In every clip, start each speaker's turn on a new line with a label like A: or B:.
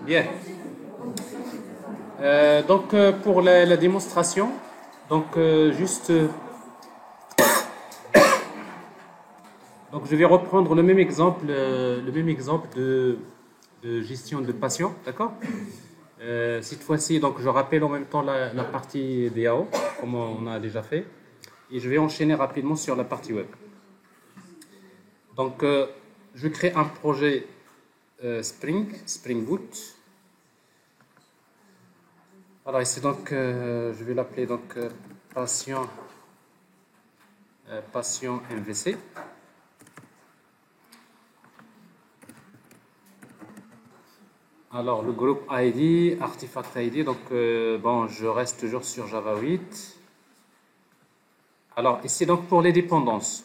A: Bien. Pour la démonstration, je vais reprendre le même exemple de gestion de patients, d'accord? Cette fois-ci, donc je rappelle en même temps la partie DAO, comme on a déjà fait, et je vais enchaîner rapidement sur la partie web. Donc, je crée un projet Spring Boot. Alors ici donc, je vais l'appeler donc patient MVC. Alors le groupe ID, artifact ID, donc bon, je reste toujours sur Java 8. Alors ici donc pour les dépendances.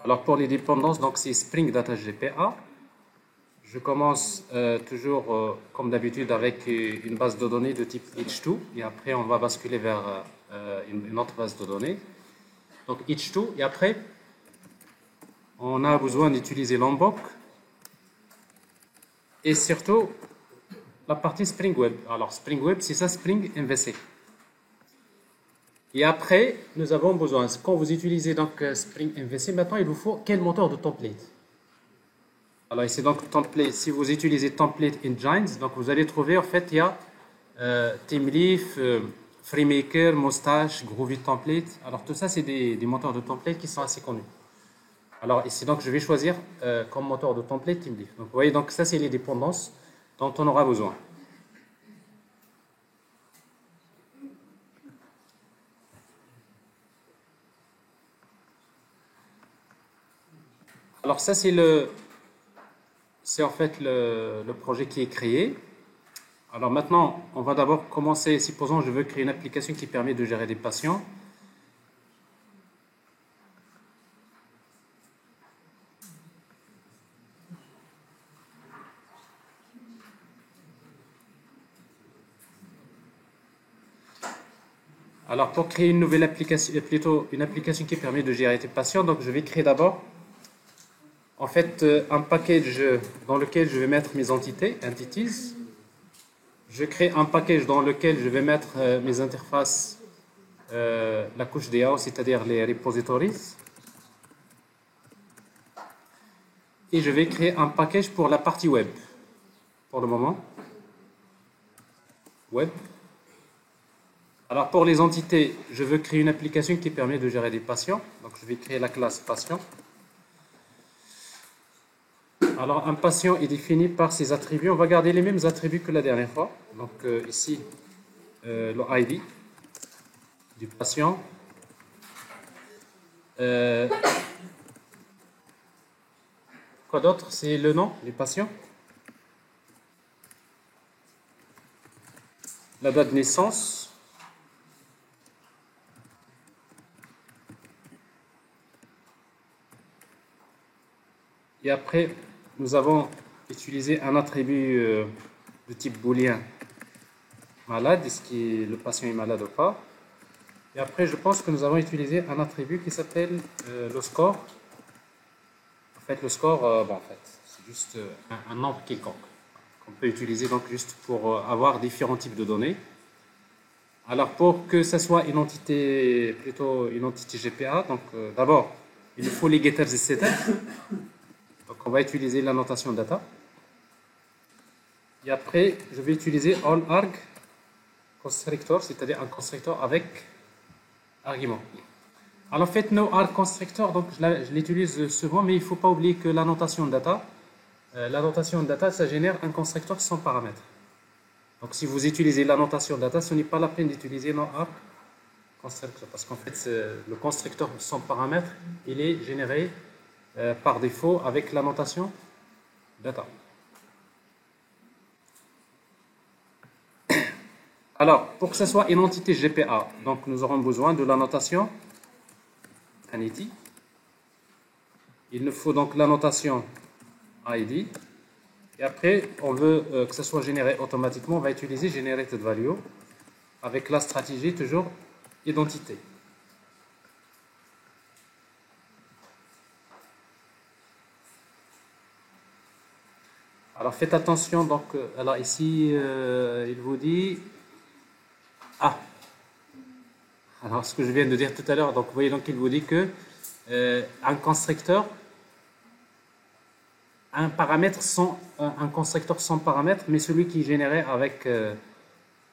A: Alors pour les dépendances, donc c'est Spring Data GPA. Je commence toujours comme d'habitude avec une base de données de type H2 et après on va basculer vers une autre base de données. Donc H2 et après on a besoin d'utiliser Lombok et surtout la partie Spring Web. Alors Spring Web c'est ça, Spring MVC. Et après nous avons besoin, quand vous utilisez donc Spring MVC, maintenant il vous faut quel moteur de template? Alors ici donc template, si vous utilisez template engines, donc vous allez trouver en fait il y a Teamleaf, FreeMaker, Mustache, Groovy Template. Alors tout ça c'est des moteurs de template qui sont assez connus. Alors ici donc je vais choisir comme moteur de template Teamleaf. Donc vous voyez donc ça c'est les dépendances dont on aura besoin. Alors ça c'est en fait le projet qui est créé. Alors maintenant, on va d'abord commencer, supposons je veux créer une application qui permet de gérer des patients. Alors pour créer une nouvelle application, plutôt une application qui permet de gérer des patients, donc je vais créer d'abord en fait un package dans lequel je vais mettre mes entities. Je crée un package dans lequel je vais mettre mes interfaces, la couche DAO, c'est-à-dire les repositories. Et je vais créer un package pour la partie web. Pour le moment. Web. Alors pour les entités, je veux créer une application qui permet de gérer des patients. Donc je vais créer la classe patient. Alors un patient est défini par ses attributs. On va garder les mêmes attributs que la dernière fois. Donc ici, le ID du patient. Quoi d'autre? C'est le nom du patient. La date de naissance. Et après, nous avons utilisé un attribut de type booléen malade, est-ce que le patient est malade ou pas. Et après, je pense que nous avons utilisé un attribut qui s'appelle le score. En fait, le score, en fait, c'est juste un nombre quelconque qu'on peut utiliser donc juste pour avoir différents types de données. Alors, pour que ça soit une entité, plutôt une entité GPA, donc d'abord, il nous faut les getters et setters. Donc, on va utiliser la notation data. Et après, je vais utiliser allArg constructor, c'est-à-dire un constructeur avec argument. Alors, en fait, noArg constructor, donc je l'utilise souvent, mais il ne faut pas oublier que la notation data, ça génère un constructeur sans paramètres. Donc, si vous utilisez la notation data, ce n'est pas la peine d'utiliser noArg constructor, parce qu'en fait, le constructeur sans paramètres, il est généré par défaut avec la notation data. Alors, pour que ce soit une entité GPA, donc nous aurons besoin de la notation entity. Il nous faut donc la notation ID. Et après, on veut que ce soit généré automatiquement. On va utiliser generated value avec la stratégie toujours identité. Alors faites attention, donc, alors ici, il vous dit, ah, alors ce que je viens de dire tout à l'heure, donc vous voyez, donc il vous dit que un constructeur, un constructeur sans paramètre, mais celui qui est généré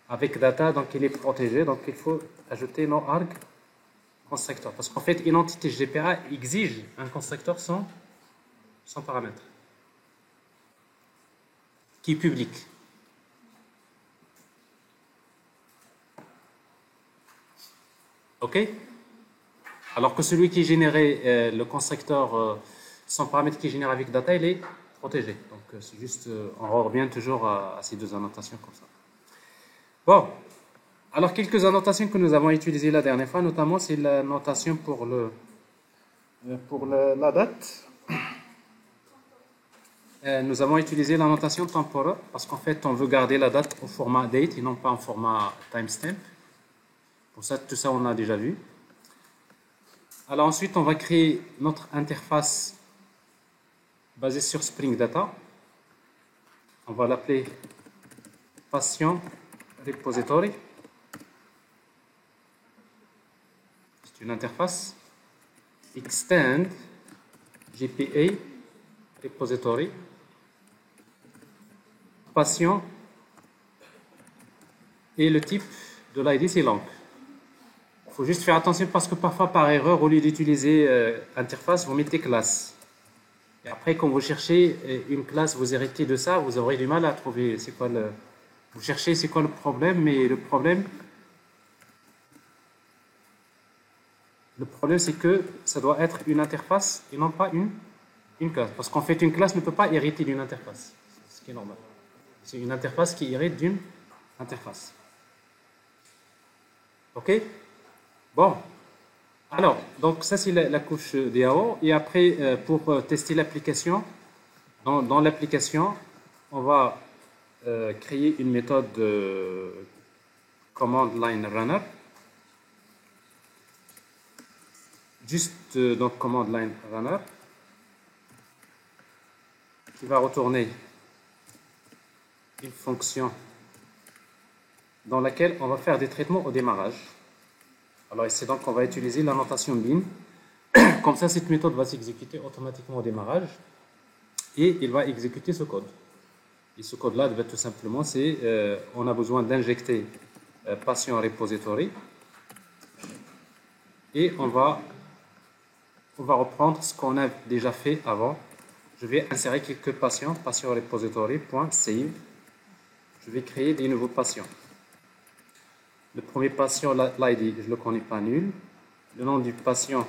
A: avec data, donc il est protégé, donc il faut ajouter no arg constructeur, parce qu'en fait, une entité GPA exige un constructeur sans paramètre, qui est public. OK? Alors que celui qui est généré, le constructeur sans paramètre qui est généré avec data, il est protégé. Donc c'est juste, on revient toujours à ces deux annotations comme ça. Bon, alors quelques annotations que nous avons utilisées la dernière fois, notamment c'est la notation pour la date. Nous avons utilisé la notation temporaire parce qu'en fait on veut garder la date au format date et non pas en format timestamp. Pour ça, tout ça on a déjà vu. Alors ensuite on va créer notre interface basée sur Spring Data. On va l'appeler Patient Repository. C'est une interface. Extend GPA Repository. Patient. Et le type de l'ID, c'est long. Il faut juste faire attention parce que parfois, par erreur, au lieu d'utiliser interface, vous mettez classe. Et après, quand vous cherchez une classe, vous héritez de ça, vous aurez du mal à trouver c'est quoi le... Vous cherchez c'est quoi le problème, mais le problème c'est que ça doit être une interface et non pas une classe. Parce qu'en fait, une classe ne peut pas hériter d'une interface. Ce qui est normal. C'est une interface qui hérite d'une interface. OK? Bon. Alors, donc ça c'est la couche DAO. Et après, pour tester l'application, dans l'application, on va créer une méthode command line runner. Juste donc command line runner qui va retourner une fonction dans laquelle on va faire des traitements au démarrage. Alors ici donc on va utiliser la notation bin. Comme ça cette méthode va s'exécuter automatiquement au démarrage et il va exécuter ce code. Et ce code là tout simplement c'est on a besoin d'injecter patient repository et on va reprendre ce qu'on a déjà fait avant. Je vais insérer quelques patients, patient repository.save. Je vais créer des nouveaux patients. Le premier patient, l'ID, je ne le connais pas nul. Le nom du patient,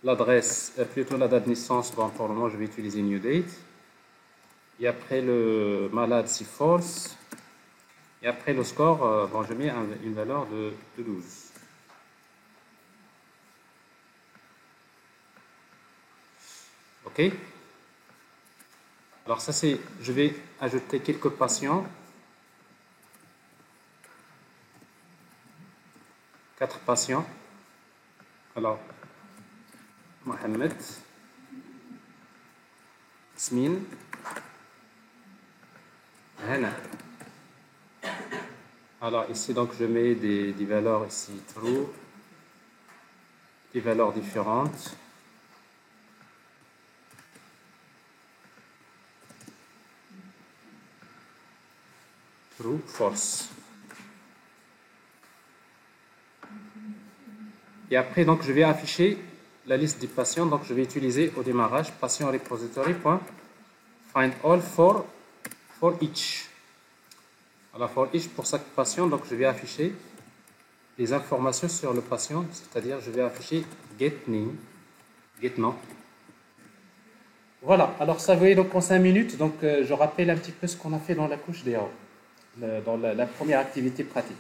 A: l'adresse, plutôt la date de naissance, bon, pour le moment je vais utiliser new date. Et après le malade, c'est false. Et après le score, bon, je mets une valeur de 12. OK? Alors ça c'est, je vais ajouter quelques patients. 4 patients. Alors, Mohamed, Smin, Hana. Alors ici donc je mets des valeurs ici true, des valeurs différentes. True, false. Et après, donc, je vais afficher la liste des patients. Donc, je vais utiliser au démarrage patient repository.find all for each. Alors, for each, pour chaque patient, donc, je vais afficher les informations sur le patient, c'est-à-dire, je vais afficher get name, get nom. Voilà. Alors, ça, vous voyez, donc, en 5 minutes, donc, je rappelle un petit peu ce qu'on a fait dans la couche DAO, dans la première activité pratique.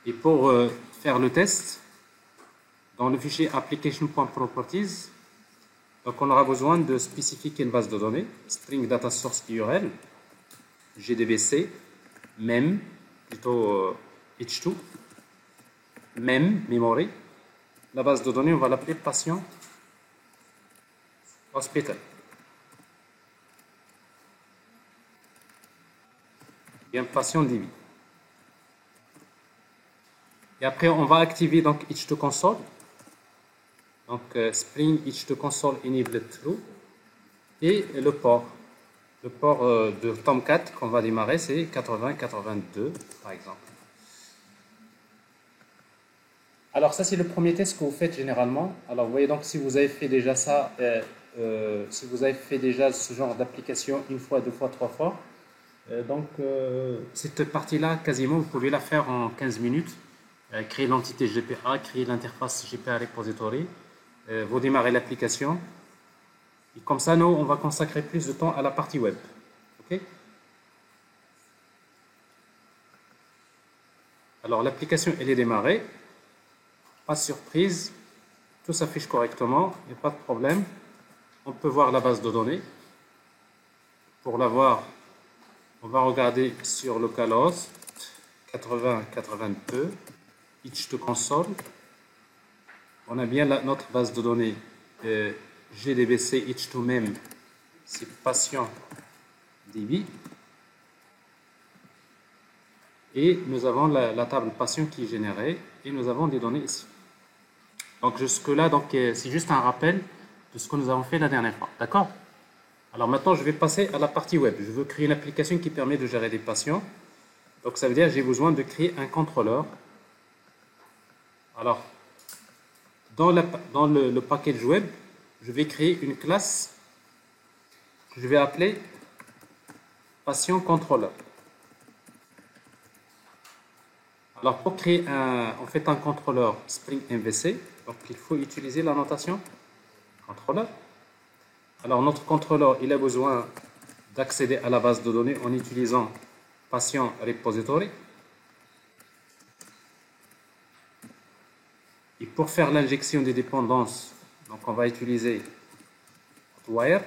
A: Et pour faire le test, dans le fichier application.properties, donc on aura besoin de spécifier une base de données, string data source URL, GDBC, mem, plutôt h2, mem, memory. La base de données, on va l'appeler patient hospital. bien patient DB. Et après, on va activer donc each to console. Donc, Spring each to console enable true. Et le port. Le port de Tomcat qu'on va démarrer, c'est 80-82, par exemple. Alors, ça, c'est le premier test que vous faites généralement. Alors, vous voyez donc, si vous avez fait déjà ça, si vous avez fait déjà ce genre d'application une fois, deux fois, trois fois, cette partie-là, quasiment, vous pouvez la faire en 15 minutes. Créer l'entité GPA, créer l'interface GPA Repository, vous démarrez l'application. Et comme ça, nous, on va consacrer plus de temps à la partie web. OK? Alors, l'application, elle est démarrée. Pas de surprise. Tout s'affiche correctement. Il n'y a pas de problème. On peut voir la base de données. Pour la voir, on va regarder sur localhost 80-82. Each to console. On a bien notre base de données GDBC each to mem, c'est patient DB. Et nous avons la table patient qui est générée et nous avons des données ici. Donc jusque-là, c'est juste un rappel de ce que nous avons fait la dernière fois. D'accord? Alors maintenant, je vais passer à la partie web. Je veux créer une application qui permet de gérer des patients. Donc ça veut dire que j'ai besoin de créer un contrôleur. Alors, dans le package web, je vais créer une classe que je vais appeler patient controller. Alors, pour créer un contrôleur Spring MVC, donc il faut utiliser la notation controller. Alors, notre contrôleur, il a besoin d'accéder à la base de données en utilisant patient repository. Et pour faire l'injection des dépendances, donc on va utiliser AutoWired.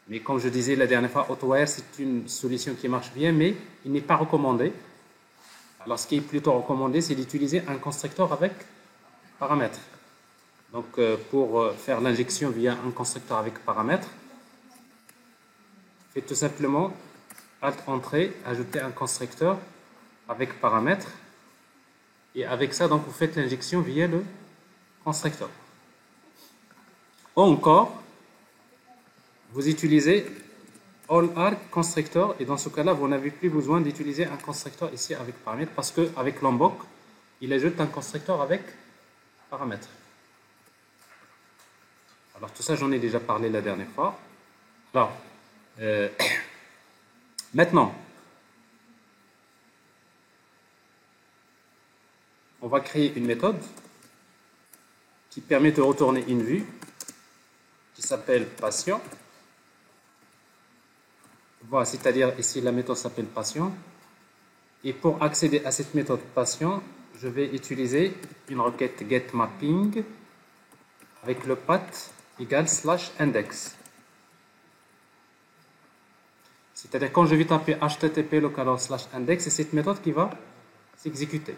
A: Mais comme je disais la dernière fois, AutoWired c'est une solution qui marche bien, mais il n'est pas recommandé. Alors ce qui est plutôt recommandé, c'est d'utiliser un constructeur avec paramètres. Donc pour faire l'injection via un constructeur avec paramètres, faites tout simplement Alt Entrée, ajouter un constructeur avec paramètres. Et avec ça, donc, vous faites l'injection via le constructeur. Ou encore, vous utilisez AllArg constructor et dans ce cas-là, vous n'avez plus besoin d'utiliser un constructeur ici avec paramètres parce qu'avec Lombok, il ajoute un constructeur avec paramètres. Alors tout ça, j'en ai déjà parlé la dernière fois. Alors, maintenant, on va créer une méthode qui permet de retourner une vue qui s'appelle patient. Voilà, c'est-à-dire ici la méthode s'appelle patient. Et pour accéder à cette méthode patient, je vais utiliser une requête getMapping avec le path égale /index. C'est-à-dire quand je vais taper http localhost /index, c'est cette méthode qui va s'exécuter.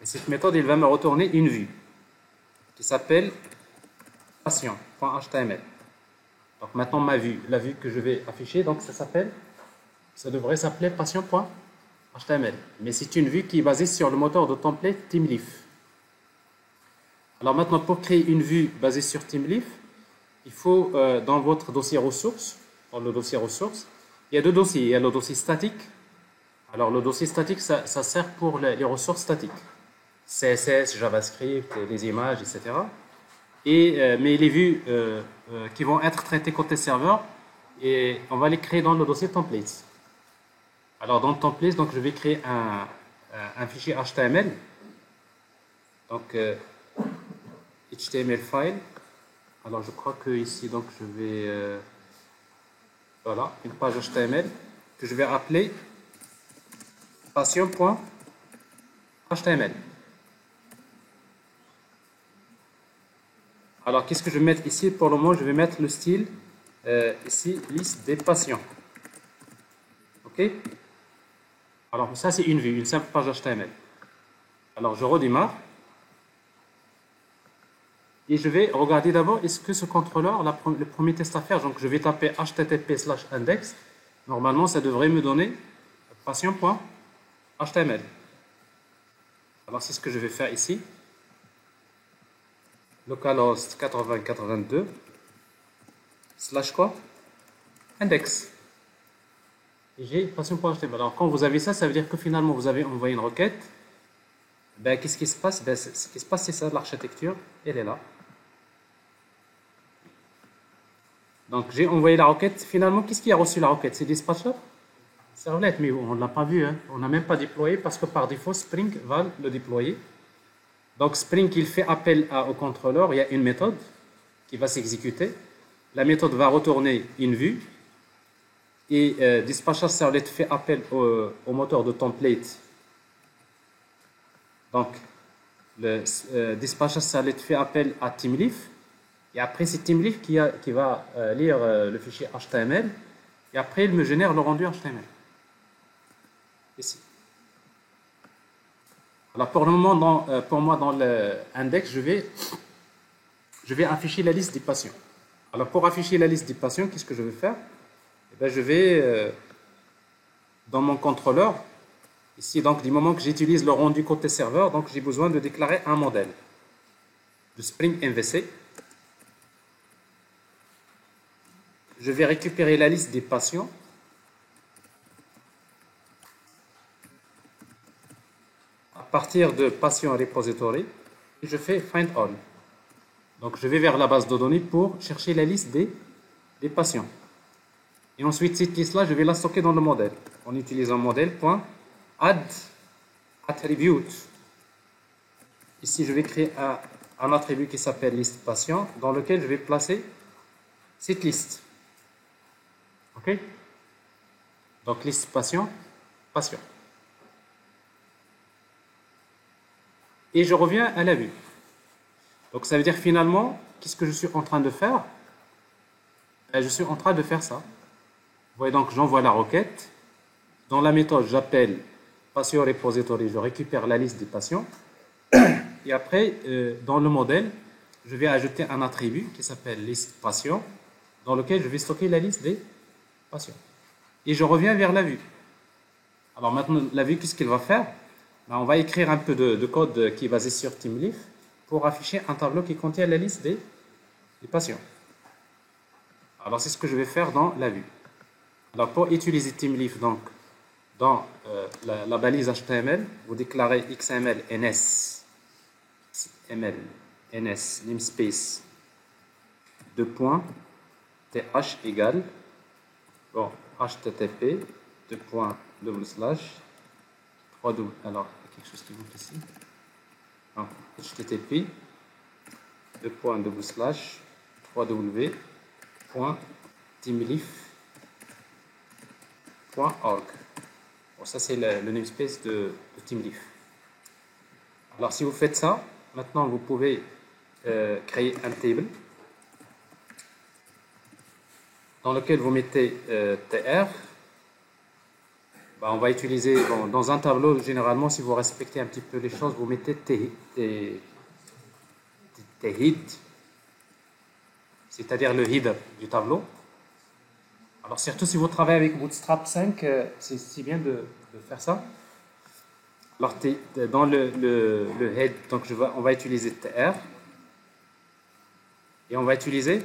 A: Et cette méthode, elle va me retourner une vue qui s'appelle patient.html. Donc maintenant ma vue, la vue que je vais afficher, donc ça devrait s'appeler patient.html. Mais c'est une vue qui est basée sur le moteur de template TeamLeaf. Alors maintenant pour créer une vue basée sur TeamLeaf, il faut dans votre dossier ressources, dans le dossier ressources, il y a deux dossiers. Il y a le dossier statique. Alors le dossier statique, ça sert pour les ressources statiques. CSS, JavaScript, les images, etc. Mais les vues qui vont être traitées côté serveur, et on va les créer dans le dossier templates. Alors dans le template, donc, je vais créer un fichier HTML. Donc HTML file. Alors je crois que ici, donc, je vais voilà, une page HTML que je vais appeler patient.html. Alors, qu'est-ce que je vais mettre ici? Pour le moment, je vais mettre le style ici, liste des patients. OK? Alors, ça, c'est une vue, une simple page HTML. Alors, je redémarre. Et je vais regarder d'abord, est-ce que ce contrôleur, le premier test à faire, donc je vais taper http/index. Normalement, ça devrait me donner patient.html. Alors c'est ce que je vais faire ici. Localhost 8082 slash quoi? Index. Et j'ai patient.html. Alors quand vous avez ça, ça veut dire que finalement vous avez envoyé une requête. Ben, qu'est-ce qui se passe? Ben, ce qui se passe, c'est ça, l'architecture, elle est là. Donc j'ai envoyé la requête. Finalement, qu'est-ce qui a reçu la requête? C'est Dispatcher Servlet, mais on ne l'a pas vu. Hein. On n'a même pas déployé parce que par défaut, Spring va le déployer. Donc Spring, il fait appel au contrôleur. Il y a une méthode qui va s'exécuter. La méthode va retourner une vue. Et Dispatcher Servlet fait appel au moteur de template. Donc, le Dispatcher Servlet fait appel à TeamLeaf. Et après, c'est TeamLeaf qui va lire le fichier HTML. Et après, il me génère le rendu HTML. Ici. Alors, pour le moment, pour moi, dans l'index, je vais afficher la liste des patients. Alors, pour afficher la liste des patients, qu'est-ce que je vais faire? Eh bien, je vais dans mon contrôleur. Ici, donc, du moment que j'utilise le rendu côté serveur, donc j'ai besoin de déclarer un modèle de Spring MVC. Je vais récupérer la liste des patients. À partir de patient repository, je fais find all. Donc, je vais vers la base de données pour chercher la liste des patients. Et ensuite, cette liste-là, je vais la stocker dans le modèle en utilisant modèle.add attribute. Ici, je vais créer un attribut qui s'appelle liste patient dans lequel je vais placer cette liste. OK? Donc, liste patient. Et je reviens à la vue. Donc, ça veut dire finalement, qu'est-ce que je suis en train de faire? Je suis en train de faire ça. Vous voyez, donc, j'envoie la requête. Dans la méthode, j'appelle patient repository, je récupère la liste des patients. Et après, dans le modèle, je vais ajouter un attribut qui s'appelle liste patient, dans lequel je vais stocker la liste des patients. Et je reviens vers la vue. Alors maintenant, la vue, qu'est-ce qu'elle va faire? Ben, on va écrire un peu de code qui est basé sur TeamLeaf pour afficher un tableau qui contient la liste des patients. Alors c'est ce que je vais faire dans la vue. Alors pour utiliser TeamLeaf, donc, dans la balise HTML, vous déclarez XML NS, namespace, th égale, bon, http, alors, quelque chose qui manque ici, non, http, www.teamleaf.org. Bon, ça c'est le namespace de TeamLeaf. Alors si vous faites ça, maintenant vous pouvez créer un table dans lequel vous mettez tr. Ben, on va utiliser, bon, dans un tableau, généralement, si vous respectez un petit peu les choses, vous mettez head, c'est-à-dire le header du tableau. Alors surtout si vous travaillez avec Bootstrap 5, c'est bien de faire ça. Alors dans le head, donc on va utiliser tr et on va utiliser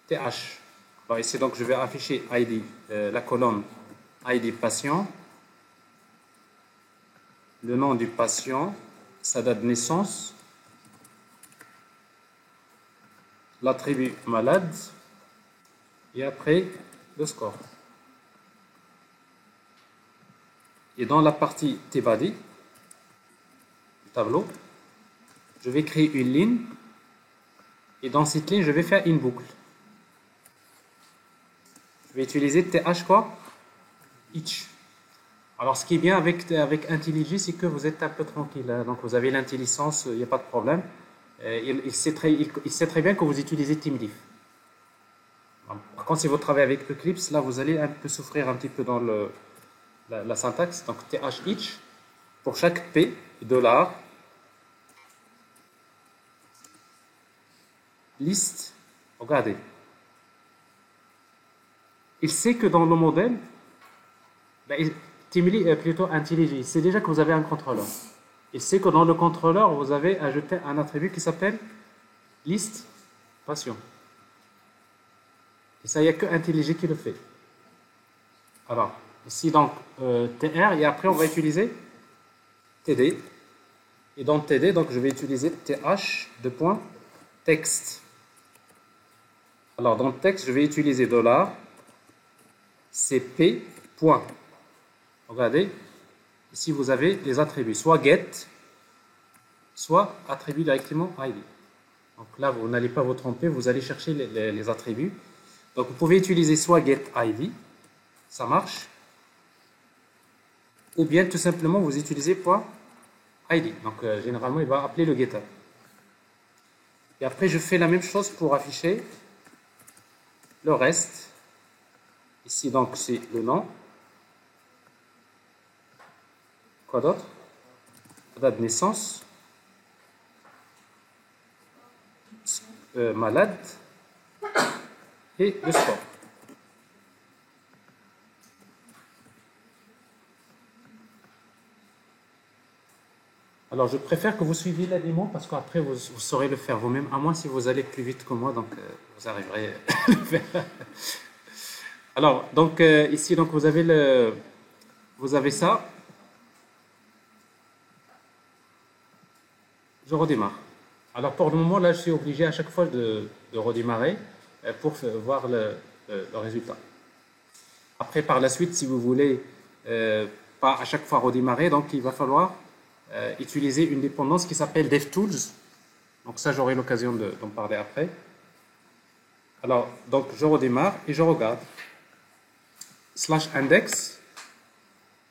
A: th. Alors ici donc je vais afficher id, la colonne id patient, le nom du patient, sa date de naissance, l'attribut malade et après le score. Et dans la partie tbody du tableau, je vais créer une ligne et dans cette ligne je vais faire une boucle. Je vais utiliser th quoi? Each. Alors ce qui est bien avec IntelliJ, c'est que vous êtes un peu tranquille, hein. Donc vous avez l'intelligence, il n'y a pas de problème. Il sait très bien que vous utilisez TeamLeaf. Par contre, si vous travaillez avec Eclipse, là vous allez un peu souffrir un petit peu dans la syntaxe. Donc th each, pour chaque p, $, liste, regardez. Il sait que dans le modèle, Ben, Timely est plutôt IntelliJ. Il sait déjà que vous avez un contrôleur. Il sait que dans le contrôleur, vous avez ajouté un attribut qui s'appelle liste passion. Et ça, il n'y a que IntelliJ qui le fait. Alors, ici donc TR, et après on va utiliser TD. Et dans TD, donc je vais utiliser TH de point texte. Alors dans texte, je vais utiliser $CP point. Regardez, ici vous avez les attributs, soit get, soit attribut directement ID. Donc là, vous n'allez pas vous tromper, vous allez chercher les attributs. Donc vous pouvez utiliser soit get ID, ça marche, ou bien tout simplement vous utilisez point ID. Donc généralement, il va appeler le getter. Et après, je fais la même chose pour afficher le reste. Ici, donc, c'est le nom. Quoi d'autre? Date de naissance. Malade. Et le sport. Alors, je préfère que vous suiviez la démo parce qu'après, vous saurez le faire vous-même, à moins si vous allez plus vite que moi, donc vous arriverez à le faire. Alors, donc, ici, donc, vous avez ça. Je redémarre. Alors, pour le moment, là, je suis obligé à chaque fois de redémarrer pour voir le résultat. Après, par la suite, si vous voulez pas à chaque fois redémarrer, donc il va falloir utiliser une dépendance qui s'appelle DevTools. Donc ça, j'aurai l'occasion d'en parler après. Alors, donc je redémarre et je regarde. /index.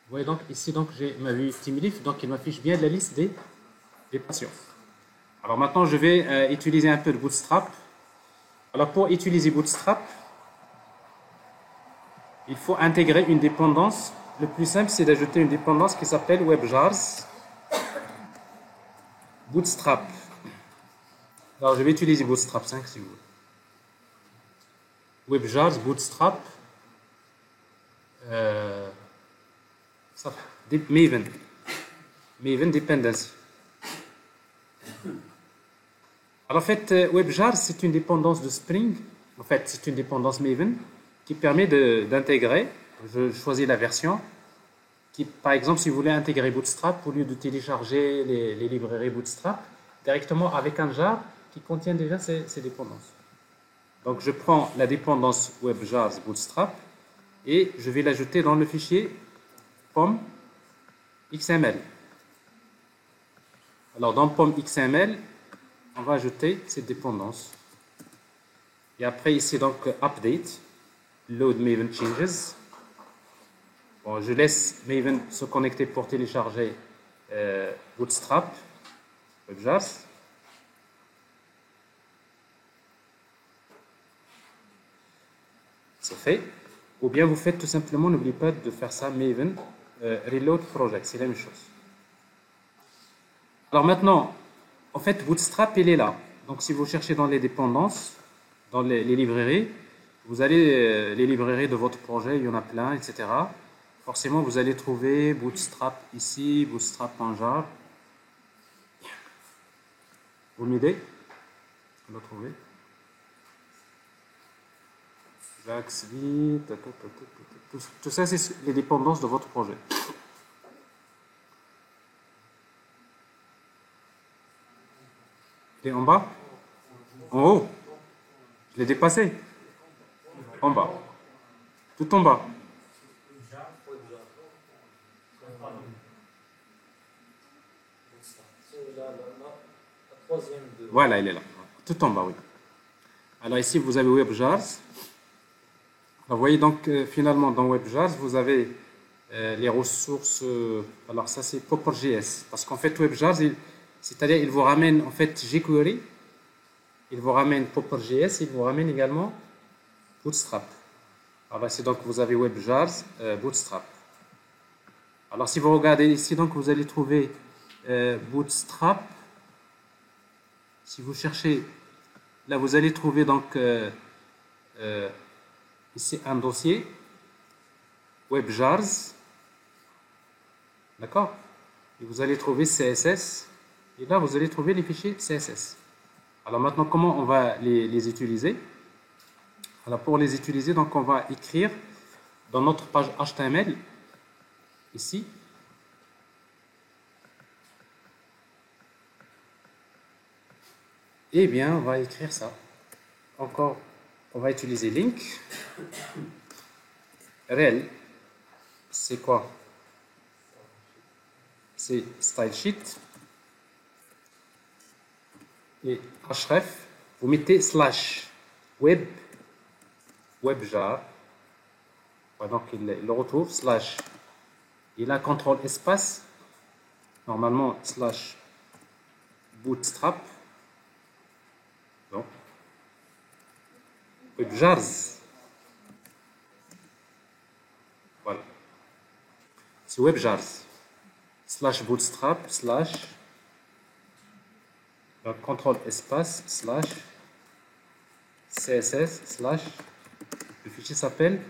A: Vous voyez donc ici, donc j'ai ma vue TeamLeaf, donc il m'affiche bien la liste des patients. Alors maintenant, je vais utiliser un peu de Bootstrap. Alors pour utiliser Bootstrap, il faut intégrer une dépendance. Le plus simple, c'est d'ajouter une dépendance qui s'appelle WebJars Bootstrap. Alors, je vais utiliser Bootstrap 5 si vous voulez. WebJars Bootstrap Maven Dependency. Alors, en fait, WebJars, c'est une dépendance de Spring. En fait, c'est une dépendance Maven qui permet d'intégrer. Je choisis la version. Par exemple, si vous voulez intégrer Bootstrap, au lieu de télécharger les librairies Bootstrap, directement avec un jar qui contient déjà ces dépendances. Donc, je prends la dépendance WebJars Bootstrap et je vais l'ajouter dans le fichier POM.xml. Alors, dans POM.xml, on va ajouter cette dépendance. Et après, ici, donc, update, load Maven changes. Bon, je laisse Maven se connecter pour télécharger Bootstrap, WebJars. C'est fait. Ou bien vous faites tout simplement, n'oubliez pas de faire ça, Maven Reload Project, c'est la même chose. Alors maintenant, en fait, Bootstrap, il est là. Donc si vous cherchez dans les dépendances, dans les librairies, vous allez, les librairies de votre projet, il y en a plein, etc. Forcément, vous allez trouver Bootstrap ici, Bootstrap.jar. Vous m'aidez? On va trouver. Jaxby, tout ça, c'est les dépendances de votre projet. Il est en bas? En haut? Je l'ai dépassé? En bas. Tout en bas. Voilà, il est là. Tout en bas, oui. Alors ici, vous avez WebJars. Vous voyez donc finalement dans WebJars, vous avez les ressources. Alors ça, c'est Popper.js. Parce qu'en fait, WebJars, c'est-à-dire il vous ramène en fait jQuery, il vous ramène Popper.js, il vous ramène également Bootstrap. Alors c'est donc vous avez WebJars, Bootstrap. Alors si vous regardez ici, donc vous allez trouver Bootstrap. Si vous cherchez, là vous allez trouver donc ici un dossier WebJars D'accord? Et vous allez trouver CSS. Et là, vous allez trouver les fichiers CSS. Alors maintenant, comment on va les utiliser? Alors pour les utiliser, donc on va écrire dans notre page HTML, ici, eh bien, on va écrire ça. Encore, on va utiliser link. Rel, c'est quoi? C'est style sheet. Et href, vous mettez slash web, webjar. Ouais, donc il le retrouve, slash. Il a contrôle espace. Normalement, slash bootstrap. Donc, webjars. Voilà. C'est webjars. Slash bootstrap, slash. Donc, contrôle espace, slash. CSS, slash. Le fichier s'appelle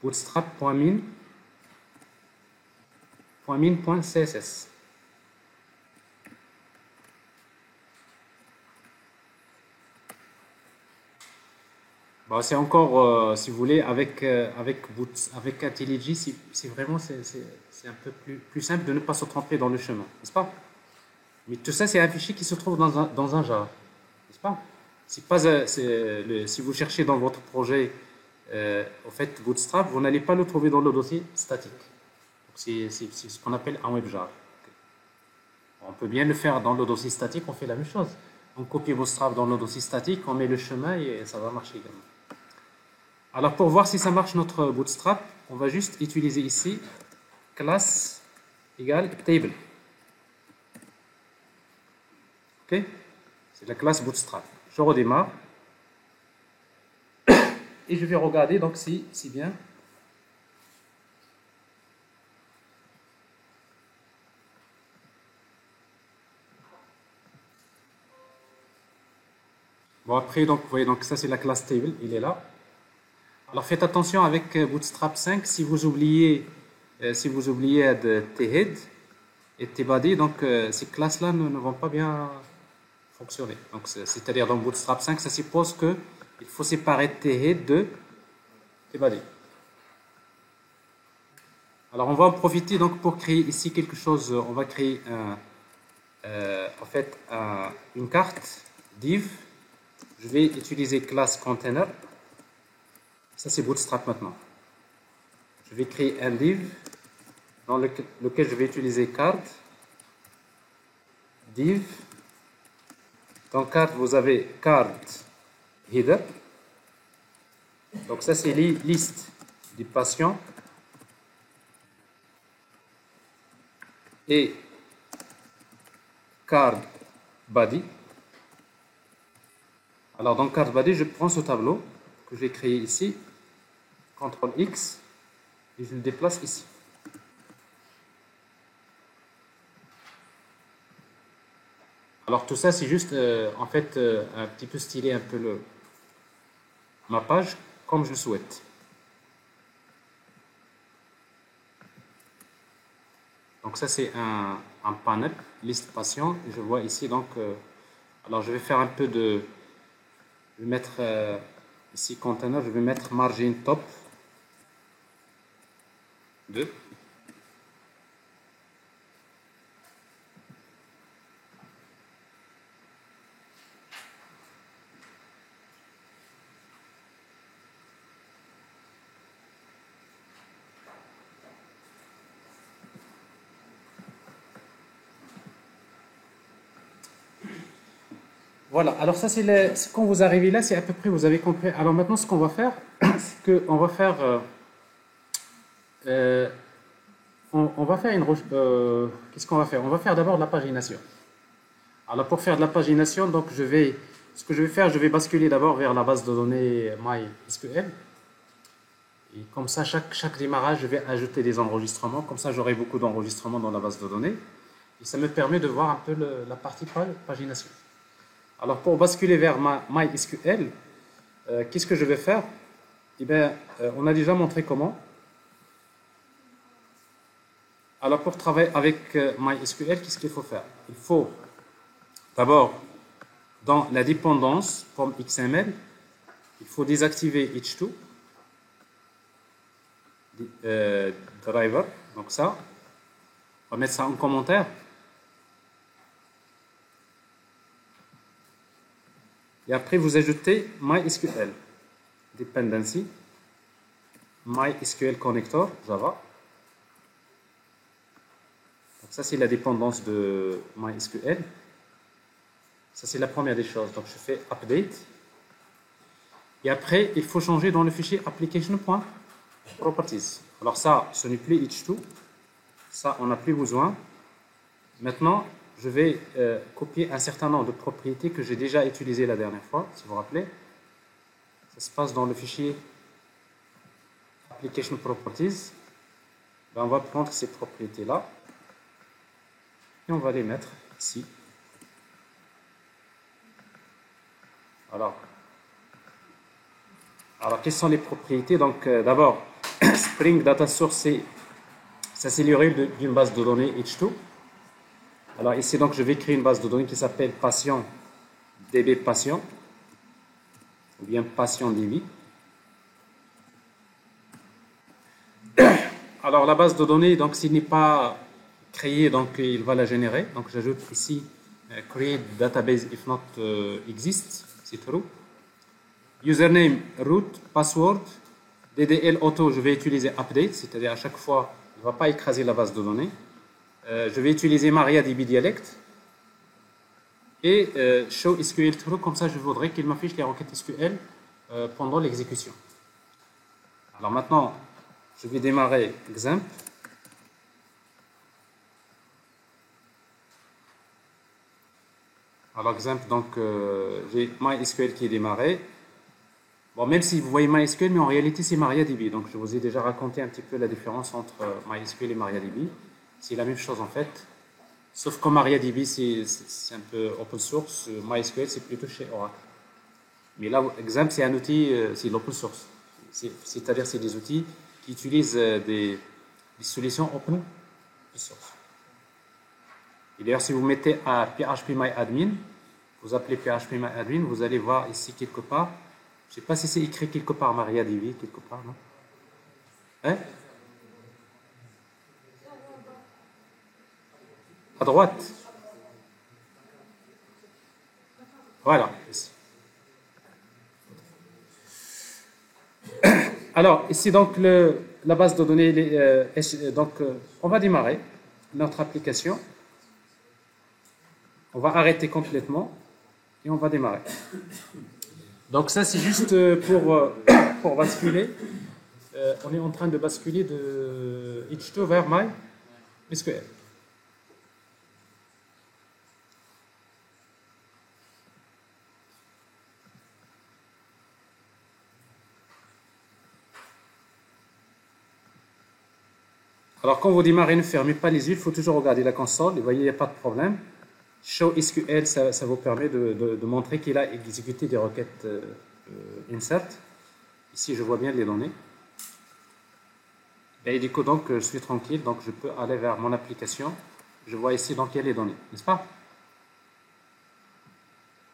A: bootstrap.min.css. Bon, c'est encore, si vous voulez, avec IntelliJ, c'est vraiment c'est un peu plus simple de ne pas se tromper dans le chemin, n'est-ce pas? Mais tout ça, c'est un fichier qui se trouve dans un jar, n'est-ce pas? C'est pas, si vous cherchez dans votre projet, au fait, Bootstrap, vous n'allez pas le trouver dans le dossier statique. C'est ce qu'on appelle un WebJar. On peut bien le faire dans le dossier statique, on fait la même chose. On copie Bootstrap dans le dossier statique, on met le chemin et ça va marcher également. Alors pour voir si ça marche notre Bootstrap, on va juste utiliser ici classe égale table. Ok? C'est la classe Bootstrap. Je redémarre et je vais regarder donc si bien. Bon après donc vous voyez donc ça c'est la classe table, il est là. Alors faites attention avec Bootstrap 5 si vous oubliez de thead et tbody, donc ces classes là ne vont pas bien fonctionner. Donc c'est-à-dire dans Bootstrap 5 ça suppose que il faut séparer thead de tbody. Alors on va en profiter donc pour créer ici quelque chose. On va créer en fait une carte div. Je vais utiliser classe container. Ça, c'est Bootstrap maintenant. Je vais créer un div dans lequel je vais utiliser card. Div. Dans card, vous avez card header. Donc ça, c'est liste des patients. Et card body. Alors dans card body, je prends ce tableau que j'ai créé ici. CTRL X et je le déplace ici. Alors tout ça c'est juste en fait un petit peu styler un peu ma page comme je le souhaite. Donc ça c'est un panel, liste patient. Et je vois ici donc, alors je vais faire un peu de, je vais mettre ici container, je vais mettre margin top 2. Voilà, alors ça c'est quand vous arrivez là, c'est à peu près, vous avez compris. Alors maintenant ce qu'on va faire, c'est qu'on va faire, on va faire une, qu'est-ce qu'on va faire? On va faire d'abord de la pagination. Alors pour faire de la pagination, donc ce que je vais faire, je vais basculer d'abord vers la base de données MySQL. Et comme ça, chaque démarrage, je vais ajouter des enregistrements. Comme ça, j'aurai beaucoup d'enregistrements dans la base de données. Et ça me permet de voir un peu la partie pagination. Alors pour basculer vers MySQL, qu'est-ce que je vais faire? Eh bien, on a déjà montré comment. Alors, pour travailler avec MySQL, qu'est-ce qu'il faut faire? Il faut d'abord, dans la dépendance form XML, il faut désactiver H2 driver. Donc ça, on va mettre ça en commentaire. Et après, vous ajoutez MySQL dependency, MySQL connector Java. Donc ça, c'est la dépendance de MySQL. Ça, c'est la première des choses. Donc, je fais update. Et après, il faut changer dans le fichier application.properties. Alors ça, ce n'est plus H2. Ça, on n'a plus besoin. Maintenant, je vais copier un certain nombre de propriétés que j'ai déjà utilisées la dernière fois, si vous vous rappelez. Ça se passe dans le fichier application properties. Ben, on va prendre ces propriétés-là et on va les mettre ici. Alors, quelles sont les propriétés? Donc, d'abord, Spring Data Source, ça c'est l'URL d'une base de données H2. Alors ici, donc, je vais créer une base de données qui s'appelle patient DB patient ou bien patient DB. Alors la base de données, donc s'il n'est pas créé, donc il va la générer. Donc j'ajoute ici create database if not exist, c'est true. Username, root, password, DDL auto, je vais utiliser update, c'est-à-dire à chaque fois, il ne va pas écraser la base de données. Je vais utiliser MariaDB dialect et show SQL true, comme ça je voudrais qu'il m'affiche les requêtes SQL pendant l'exécution. Alors maintenant, je vais démarrer XAMPP. Alors XAMPP, donc j'ai MySQL qui est démarré. Bon, même si vous voyez MySQL, mais en réalité c'est MariaDB. Donc je vous ai déjà raconté un petit peu la différence entre MySQL et MariaDB. C'est la même chose en fait. Sauf que MariaDB c'est un peu open source, MySQL c'est plutôt chez Oracle. Mais là, XAMPP c'est un outil, c'est l'open source. C'est-à-dire c'est des outils qui utilisent des solutions open source. Et d'ailleurs, si vous mettez à phpMyAdmin, vous appelez phpMyAdmin, vous allez voir ici quelque part. Je ne sais pas si c'est écrit quelque part MariaDB, quelque part, non? Hein? À droite. Voilà. Ici. Alors, ici, donc, la base de données, on va démarrer notre application. On va arrêter complètement et on va démarrer. Donc ça, c'est juste pour basculer. On est en train de basculer de H2 vers MySQL. Alors, quand vous démarrez, ne fermez pas les yeux, il faut toujours regarder la console. Vous voyez, il n'y a pas de problème. Show SQL, ça vous permet de montrer qu'il a exécuté des requêtes insert. Ici, je vois bien les données. Et du coup, donc, je suis tranquille, donc je peux aller vers mon application. Je vois ici donc il y a les données, n'est-ce pas?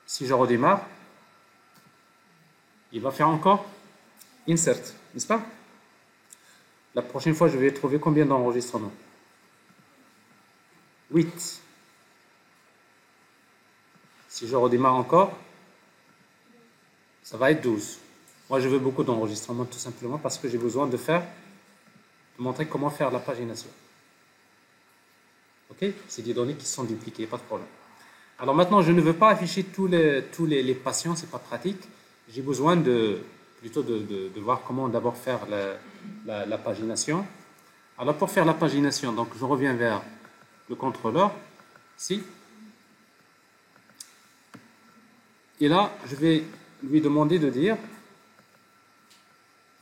A: Si je redémarre, il va faire encore insert, n'est-ce pas? La prochaine fois, je vais trouver combien d'enregistrements? 8. Si je redémarre encore, ça va être 12. Moi, je veux beaucoup d'enregistrements tout simplement parce que j'ai besoin de montrer comment faire la pagination. Ok? C'est des données qui sont dupliquées, pas de problème. Alors maintenant, je ne veux pas afficher tous les patients, c'est pas pratique. J'ai besoin plutôt de voir comment d'abord faire la pagination. Alors pour faire la pagination, donc je reviens vers le contrôleur, ici. Et là, je vais lui demander de dire,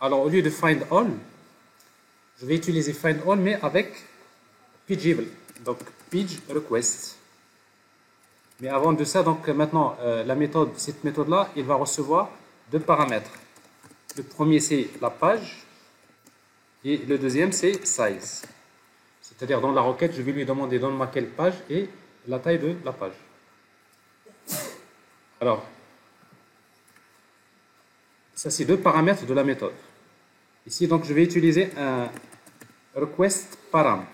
A: alors au lieu de find all, je vais utiliser find all, mais avec pageable, donc page request. Mais avant de ça, donc maintenant, cette méthode-là, il va recevoir 2 paramètres. Le premier, c'est la page, et le deuxième, c'est size. C'est-à-dire dans la requête, je vais lui demander donne-moi quelle page et la taille de la page. Alors, ça c'est deux paramètres de la méthode. Ici, donc, je vais utiliser un request param.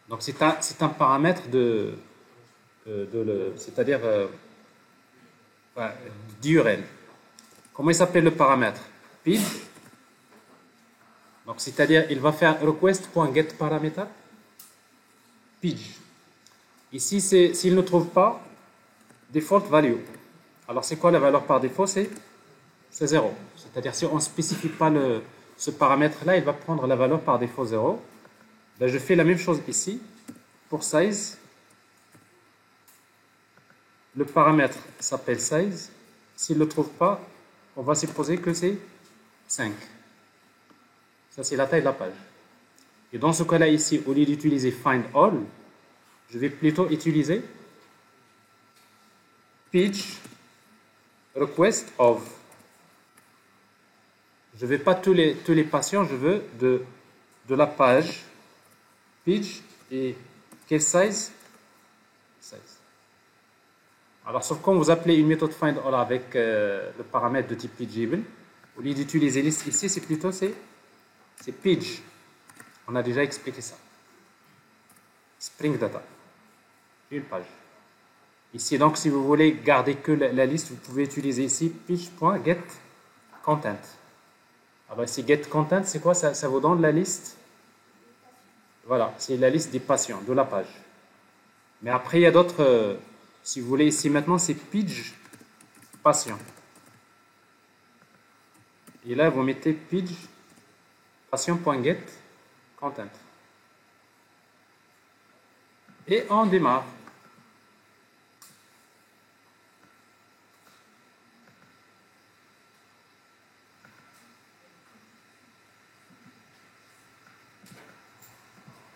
A: Donc, c'est un paramètre c'est-à-dire d'URL. Comment il s'appelle le paramètre? Page. Donc, c'est-à-dire, il va faire request.getParameter page. Ici, s'il ne trouve pas default value. Alors, c'est quoi la valeur par défaut? C'est 0. C'est-à-dire, si on ne spécifie pas ce paramètre-là, il va prendre la valeur par défaut 0. Ben, je fais la même chose ici. Pour size, le paramètre s'appelle size. S'il ne le trouve pas, on va supposer que c'est 5. Ça, c'est la taille de la page. Et dans ce cas-là, ici, au lieu d'utiliser find all, je vais plutôt utiliser page request of. Je ne veux pas tous les patients, je veux de la page page et quel size? Size. Alors, sauf quand vous appelez une méthode find all avec le paramètre de type pageable, au lieu d'utiliser list ici, c'est plutôt c'est page. On a déjà expliqué ça. Spring Data. Une page. Ici, donc, si vous voulez garder que la liste, vous pouvez utiliser ici page.getContent. Alors ici, getContent, c'est quoi? Ça vous donne la liste. Voilà, c'est la liste des patients de la page. Mais après, il y a d'autres... si vous voulez, ici maintenant, c'est page patient. Et là, vous mettez page patient.getContent. Et on démarre.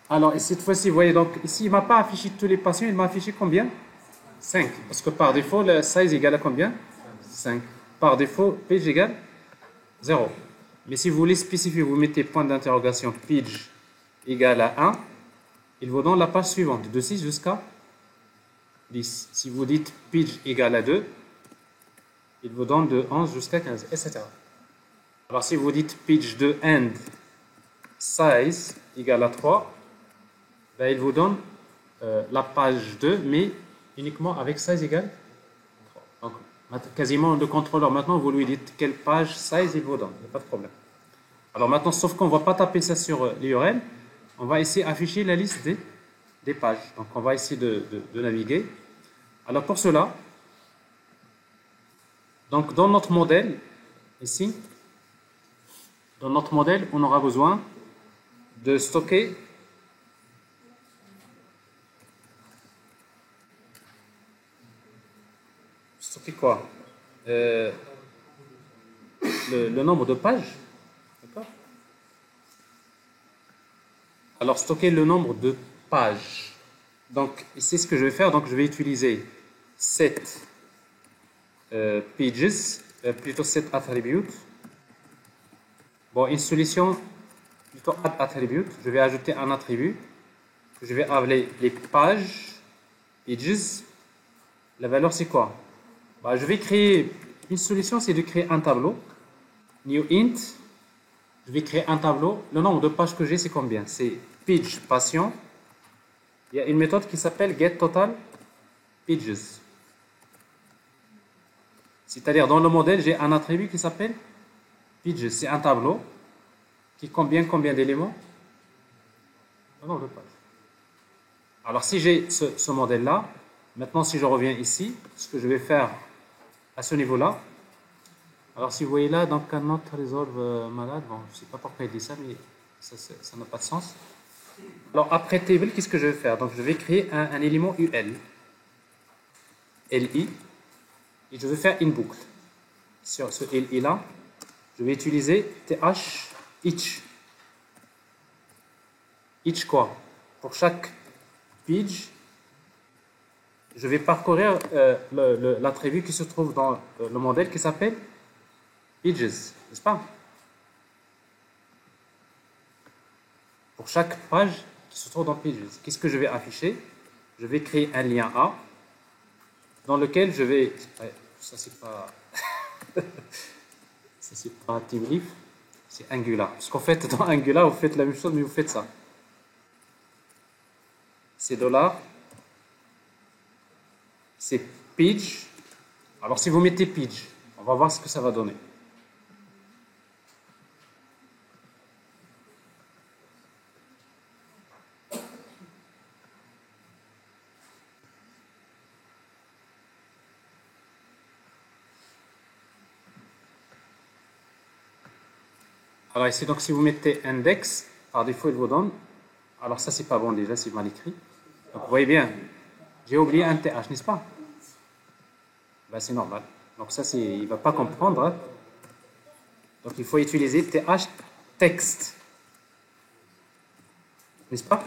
A: Alors, et cette fois-ci, vous voyez, donc, ici, il ne m'a pas affiché tous les patients, il m'a affiché combien? 5. Parce que par défaut, le size égale à combien? 5. Par défaut, page égale 0. Mais si vous voulez spécifier, vous mettez point d'interrogation page égale à 1, il vous donne la page suivante, de 6 jusqu'à 10. Si vous dites page égale à 2, il vous donne de 11 jusqu'à 15, etc. Alors, si vous dites page 2 and size égale à 3, ben, il vous donne la page 2, mais uniquement avec size égale 3. Donc, quasiment le contrôleur, maintenant, vous lui dites quelle page size il vous donne. Il n'y a pas de problème. Alors maintenant, sauf qu'on ne va pas taper ça sur l'URL, on va essayer d'afficher la liste des pages. Donc, on va essayer de naviguer. Alors, pour cela, donc, dans notre modèle, ici, dans notre modèle, on aura besoin de stocker quoi? Le nombre de pages. D'accord? Alors, stocker le nombre de pages. Donc, c'est ce que je vais faire. Donc, je vais utiliser set pages, plutôt set attribute. Bon, une solution plutôt add attribute. Je vais ajouter un attribut que je vais appeler les pages. La valeur, c'est quoi? Bah, je vais créer une solution, c'est de créer un tableau. New int. Je vais créer un tableau. Le nombre de pages que j'ai, c'est combien? C'est page patient. Il y a une méthode qui s'appelle getTotal pages. C'est-à-dire, dans le modèle, j'ai un attribut qui s'appelle pages. C'est un tableau qui contient combien d'éléments? Le nombre de pages. Alors, si j'ai ce modèle-là, maintenant, si je reviens ici, ce que je vais faire à ce niveau-là, alors si vous voyez là, donc cannot resolve malade, bon, je ne sais pas pourquoi il dit ça, mais ça n'a pas de sens. Alors, après table, qu'est-ce que je vais faire? Donc, je vais créer un élément UL, LI, et je vais faire une boucle. Sur ce LI-là, je vais utiliser TH each. Each quoi? Pour chaque page, je vais parcourir l'attribut qui se trouve dans le modèle qui s'appelle pages, n'est-ce pas? pour chaque page qui se trouve dans Pages. Qu'est-ce que je vais afficher? Je vais créer un lien A dans lequel je vais... Ça, c'est pas... ça, c'est pas TeamLeaf, c'est Angular. Parce qu'en fait, dans Angular, vous faites la même chose, mais vous faites ça. C'est $, c'est Page. Alors, si vous mettez Page, on va voir ce que ça va donner. Alors ici, donc si vous mettez index, par défaut, il vous donne. Alors ça, c'est pas bon déjà, c'est mal écrit. Donc vous voyez bien, j'ai oublié un TH, n'est-ce pas? Ben, c'est normal. Donc ça, il ne va pas comprendre. Hein. Donc il faut utiliser TH texte. N'est-ce pas?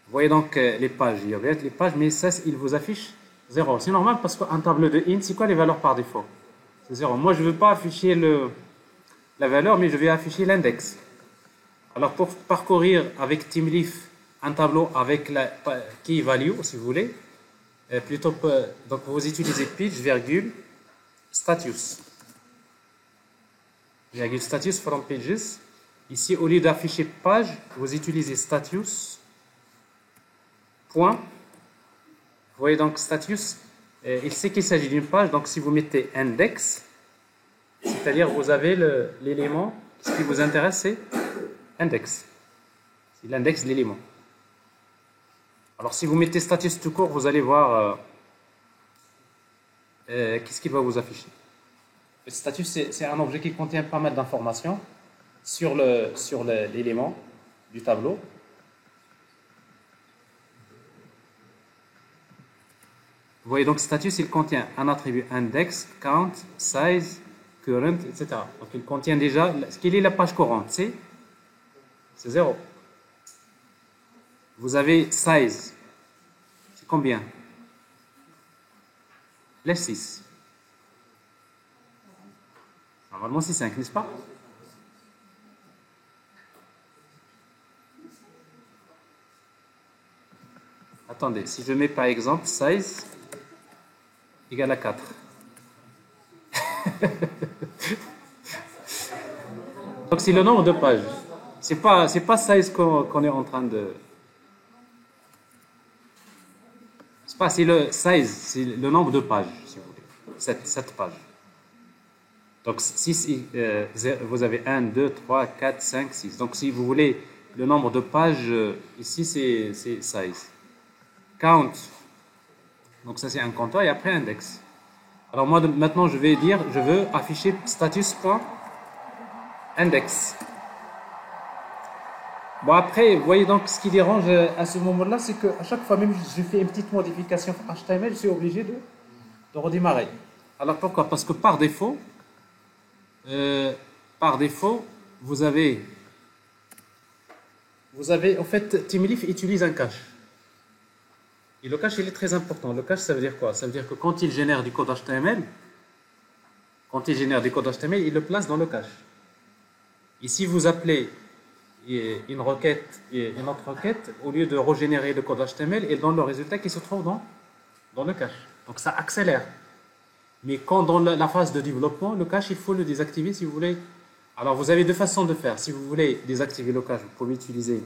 A: Vous voyez donc les pages, il y a les pages, mais ça, il vous affiche 0. C'est normal parce qu'un tableau de int, c'est quoi les valeurs par défaut? C'est 0. Moi, je ne veux pas afficher la valeur, mais je vais afficher l'index. Alors, pour parcourir avec TeamLeaf un tableau avec la key value, si vous voulez, plutôt, donc vous utilisez page, virgule, status. Virgule status from pages. Ici, au lieu d'afficher page, vous utilisez status. Point. Vous voyez donc status, il sait qu'il s'agit d'une page, donc si vous mettez index, c'est-à-dire vous avez l'élément, ce qui vous intéresse, c'est index. C'est l'index de l'élément. Alors si vous mettez status tout court, vous allez voir qu'est-ce qu'il va vous afficher. Le status, c'est un objet qui contient pas mal d'informations sur l'élément du tableau. Vous voyez donc status, il contient un attribut index, count, size, current, etc. Donc il contient déjà, quelle est la page courante? C'est 0. Vous avez size, c'est combien? Les 6. Normalement c'est 5, n'est-ce pas? Attendez, si je mets par exemple size égale à 4. Donc c'est le nombre de pages. C'est pas size qu'on est en train de... C'est le size, c'est le nombre de pages, si vous voulez. 7 pages. Donc 6, vous avez 1, 2, 3, 4, 5, 6. Donc si vous voulez le nombre de pages, ici c'est size. Count. Donc ça c'est un compteur et après index. Alors moi maintenant je vais dire, je veux afficher status.index. Bon après, vous voyez donc ce qui dérange à ce moment-là, c'est qu'à chaque fois même je fais une petite modification HTML, je suis obligé de redémarrer. Alors pourquoi? Parce que par défaut, vous avez en fait, TeamLeaf utilise un cache. Et le cache, il est très important. Le cache, ça veut dire quoi? Ça veut dire que quand il génère du code HTML, il le place dans le cache. Et si vous appelez une requête et une autre requête, au lieu de régénérer le code HTML, il donne le résultat qui se trouve dans le cache. Donc ça accélère. Mais quand dans la phase de développement, le cache, il faut le désactiver si vous voulez. Alors vous avez deux façons de faire. Si vous voulez désactiver le cache, vous pouvez utiliser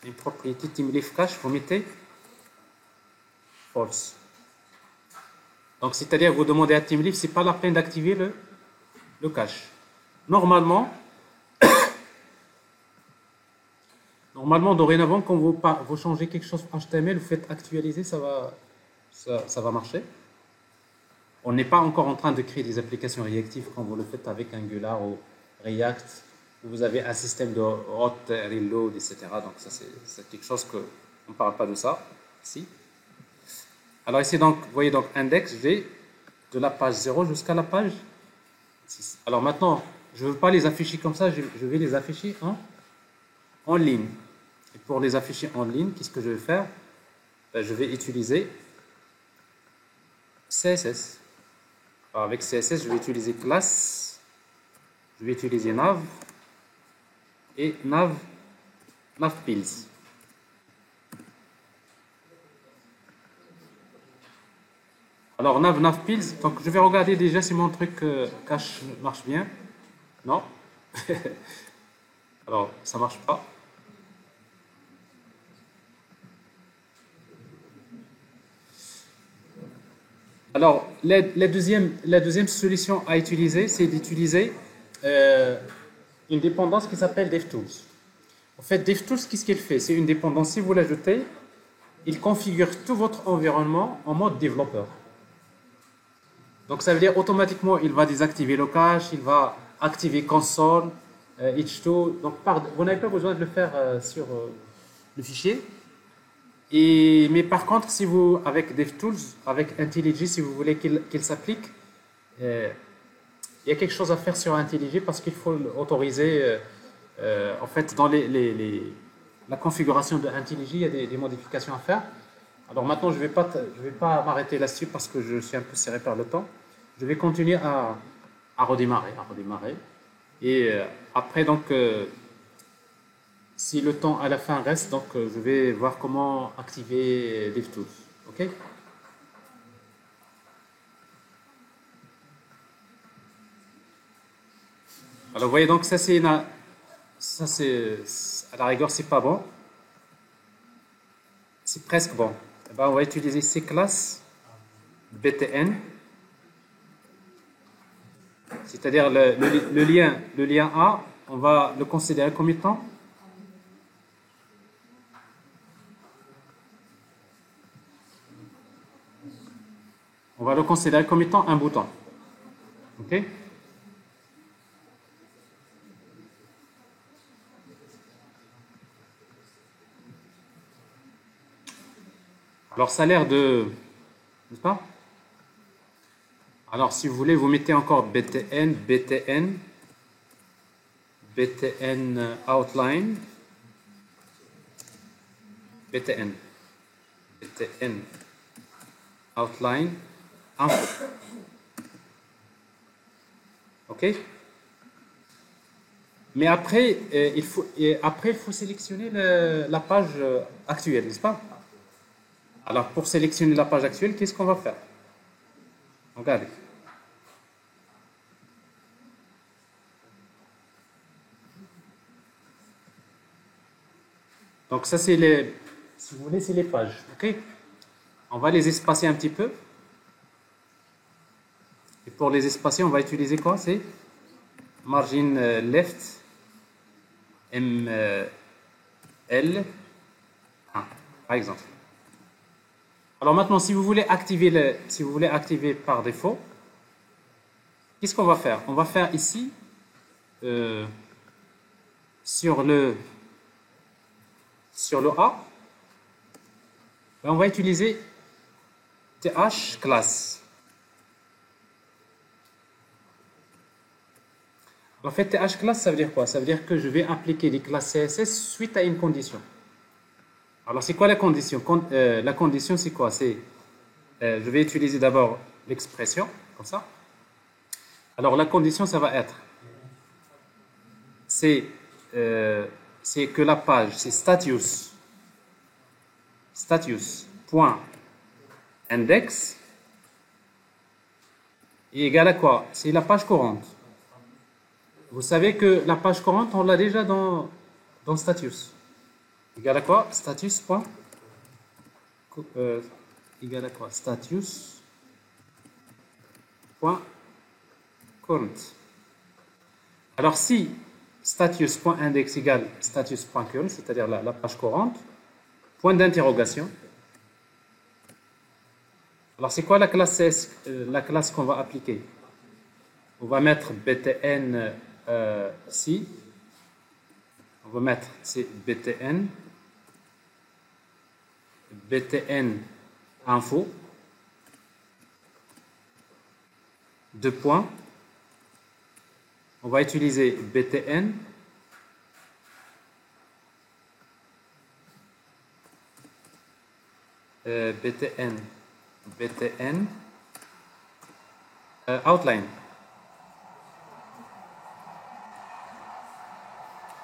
A: une propriété TeamLeaf cache, vous mettez false. Donc c'est-à-dire vous demandez à TeamLeaf, c'est pas la peine d'activer le cache. Normalement, dorénavant, quand vous changez quelque chose en HTML, vous faites actualiser, ça va marcher. On n'est pas encore en train de créer des applications réactives comme vous le faites avec Angular ou React, où vous avez un système de hot, reload, etc. Donc ça, c'est quelque chose que on ne parle pas de ça ici. Alors ici, donc, vous voyez donc index, j'ai de la page 0 jusqu'à la page 6. Alors maintenant, je ne veux pas les afficher comme ça, je vais les afficher en ligne. Et pour les afficher en ligne, qu'est-ce que je vais faire? Ben, je vais utiliser CSS. Alors, avec CSS, je vais utiliser classe, je vais utiliser nav et navpills. Alors, navpills, donc je vais regarder déjà si mon truc cache marche bien. Non. Alors, ça marche pas. Alors, la deuxième solution à utiliser, c'est d'utiliser une dépendance qui s'appelle DevTools. En fait, DevTools, qu'est-ce qu'il fait? C'est une dépendance, si vous l'ajoutez, il configure tout votre environnement en mode développeur. Donc, ça veut dire automatiquement, il va désactiver le cache, il va activer console, H2. Donc, vous n'avez pas besoin de le faire sur le fichier. Mais par contre, si vous, avec DevTools, avec IntelliJ, si vous voulez qu'il s'applique, il y a quelque chose à faire sur IntelliJ parce qu'il faut l'autoriser. En fait, dans la configuration de IntelliJ, il y a des modifications à faire. Alors maintenant, je vais pas m'arrêter là-dessus parce que je suis un peu serré par le temps. Je vais continuer à redémarrer. Et après, donc, si le temps à la fin reste, donc je vais voir comment activer DevTools. OK? Alors, vous voyez, donc ça c'est à la rigueur, c'est pas bon. C'est presque bon. Eh ben, on va utiliser ces classes btn, c'est-à-dire le lien A, on va le considérer comme étant un bouton. OK? Alors ça a l'air de... n'est-ce pas? Alors si vous voulez, vous mettez encore btn outline, btn outline info. OK? Mais après, il faut sélectionner la page actuelle, n'est-ce pas? Alors, pour sélectionner la page actuelle, qu'est-ce qu'on va faire? Regardez. Donc, ça, c'est si vous voulez, c'est les pages. OK? On va les espacer un petit peu. Et pour les espacer, on va utiliser quoi? C'est margin left ML1, par exemple. Alors maintenant, si vous voulez activer par défaut, qu'est-ce qu'on va faire? On va faire ici, sur le A, on va utiliser th class. En fait, th class, ça veut dire quoi? Ça veut dire que je vais appliquer des classes CSS suite à une condition. Alors, c'est quoi la condition? La condition, c'est quoi? Je vais utiliser d'abord l'expression, comme ça. Alors, la condition, ça va être, c'est que la page, c'est status.index est égal à quoi? C'est la page courante. Vous savez que la page courante, on l'a déjà dans status. Égal à quoi? Status. Égal à quoi? Status. Current. Alors si status.index égale status.current, c'est-à-dire la page courante, point d'interrogation. Alors c'est quoi la classe qu'on va appliquer? On va mettre btn si. On va mettre btn info, deux points. On va utiliser btn BTN. BTN. Outline.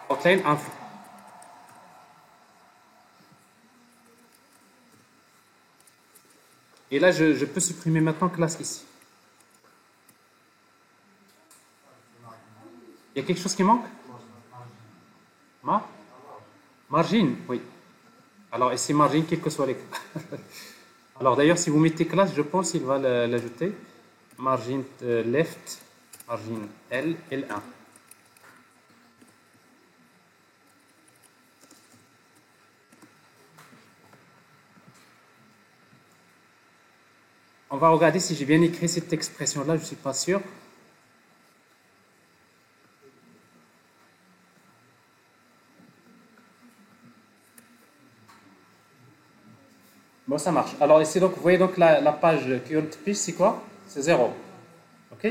A: Outline info. Et là, je peux supprimer maintenant classe ici. Il y a quelque chose qui manque? Margine, oui. Alors, ici, margine, quel que soit les cas. Alors, d'ailleurs, si vous mettez classe, je pense qu'il va l'ajouter. Margine left, margine L, L1. On va regarder si j'ai bien écrit cette expression-là, je ne suis pas sûr. Bon, ça marche. Alors ici, donc, vous voyez donc la page current page, c'est quoi? C'est 0. OK?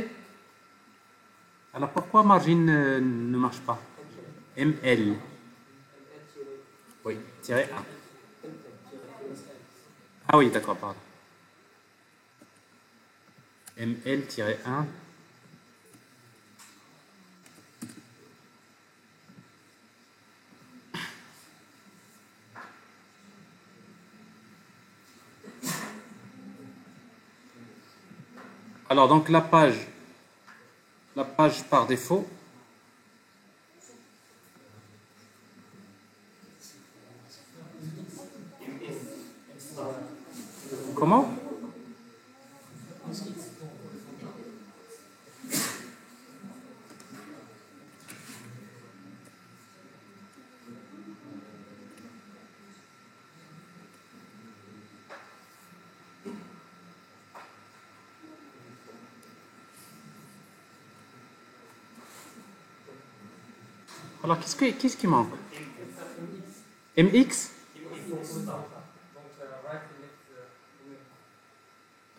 A: Alors pourquoi margine ne marche pas? ML. Oui, tiret 1. Ah oui, d'accord, pardon. ML-1. Alors donc la page par défaut, comment? Alors qu'est-ce qui manque? MX?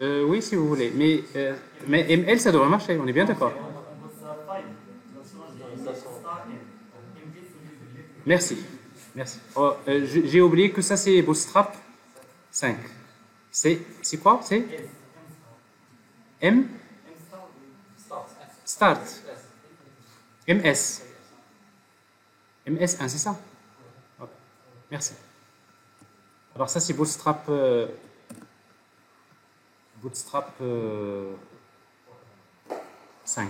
A: Oui, si vous voulez. Mais ML, ça devrait marcher, on est bien d'accord. Merci. Merci. Oh, j'ai oublié que ça, c'est Bootstrap 5. C'est quoi? C'est M? Start. MS. MS1, c'est ça? Ok. Merci. Alors ça, c'est Bootstrap... Bootstrap 5.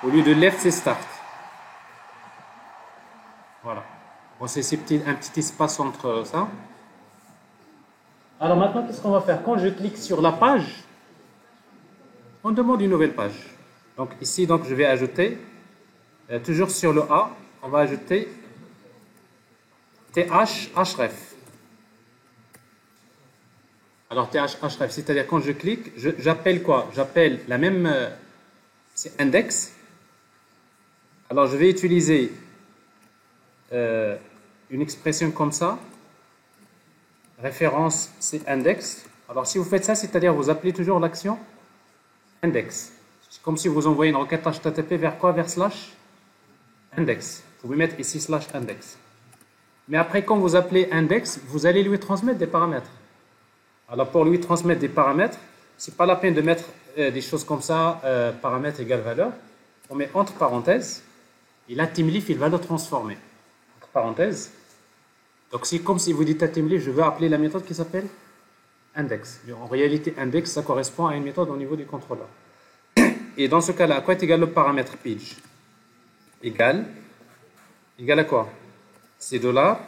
A: Au lieu de left, c'est start. Voilà. Bon, c'est un petit espace entre ça. Alors maintenant, qu'est-ce qu'on va faire? Quand je clique sur la page, on demande une nouvelle page. Donc ici, donc, je vais ajouter, toujours sur le A, on va ajouter TH href. Alors TH href, c'est-à-dire quand je clique, j'appelle quoi? J'appelle la même, c'est index. Alors je vais utiliser une expression comme ça. Référence, c'est index. Alors si vous faites ça, c'est-à-dire vous appelez toujours l'action index. C'est comme si vous envoyez une requête HTTP vers quoi? Vers slash index. Vous pouvez mettre ici slash index. Mais après, quand vous appelez index, vous allez lui transmettre des paramètres. Alors pour lui transmettre des paramètres, c'est pas la peine de mettre des choses comme ça, paramètres égale valeur. On met entre parenthèses, et là, TeamLeaf, il va le transformer. Entre parenthèses. Donc c'est comme si vous dites à TeamLeaf, je veux appeler la méthode qui s'appelle index. Mais en réalité, index, ça correspond à une méthode au niveau du contrôleur. Et dans ce cas-là, à quoi est égal le paramètre page? Égal à quoi? C'est dollar,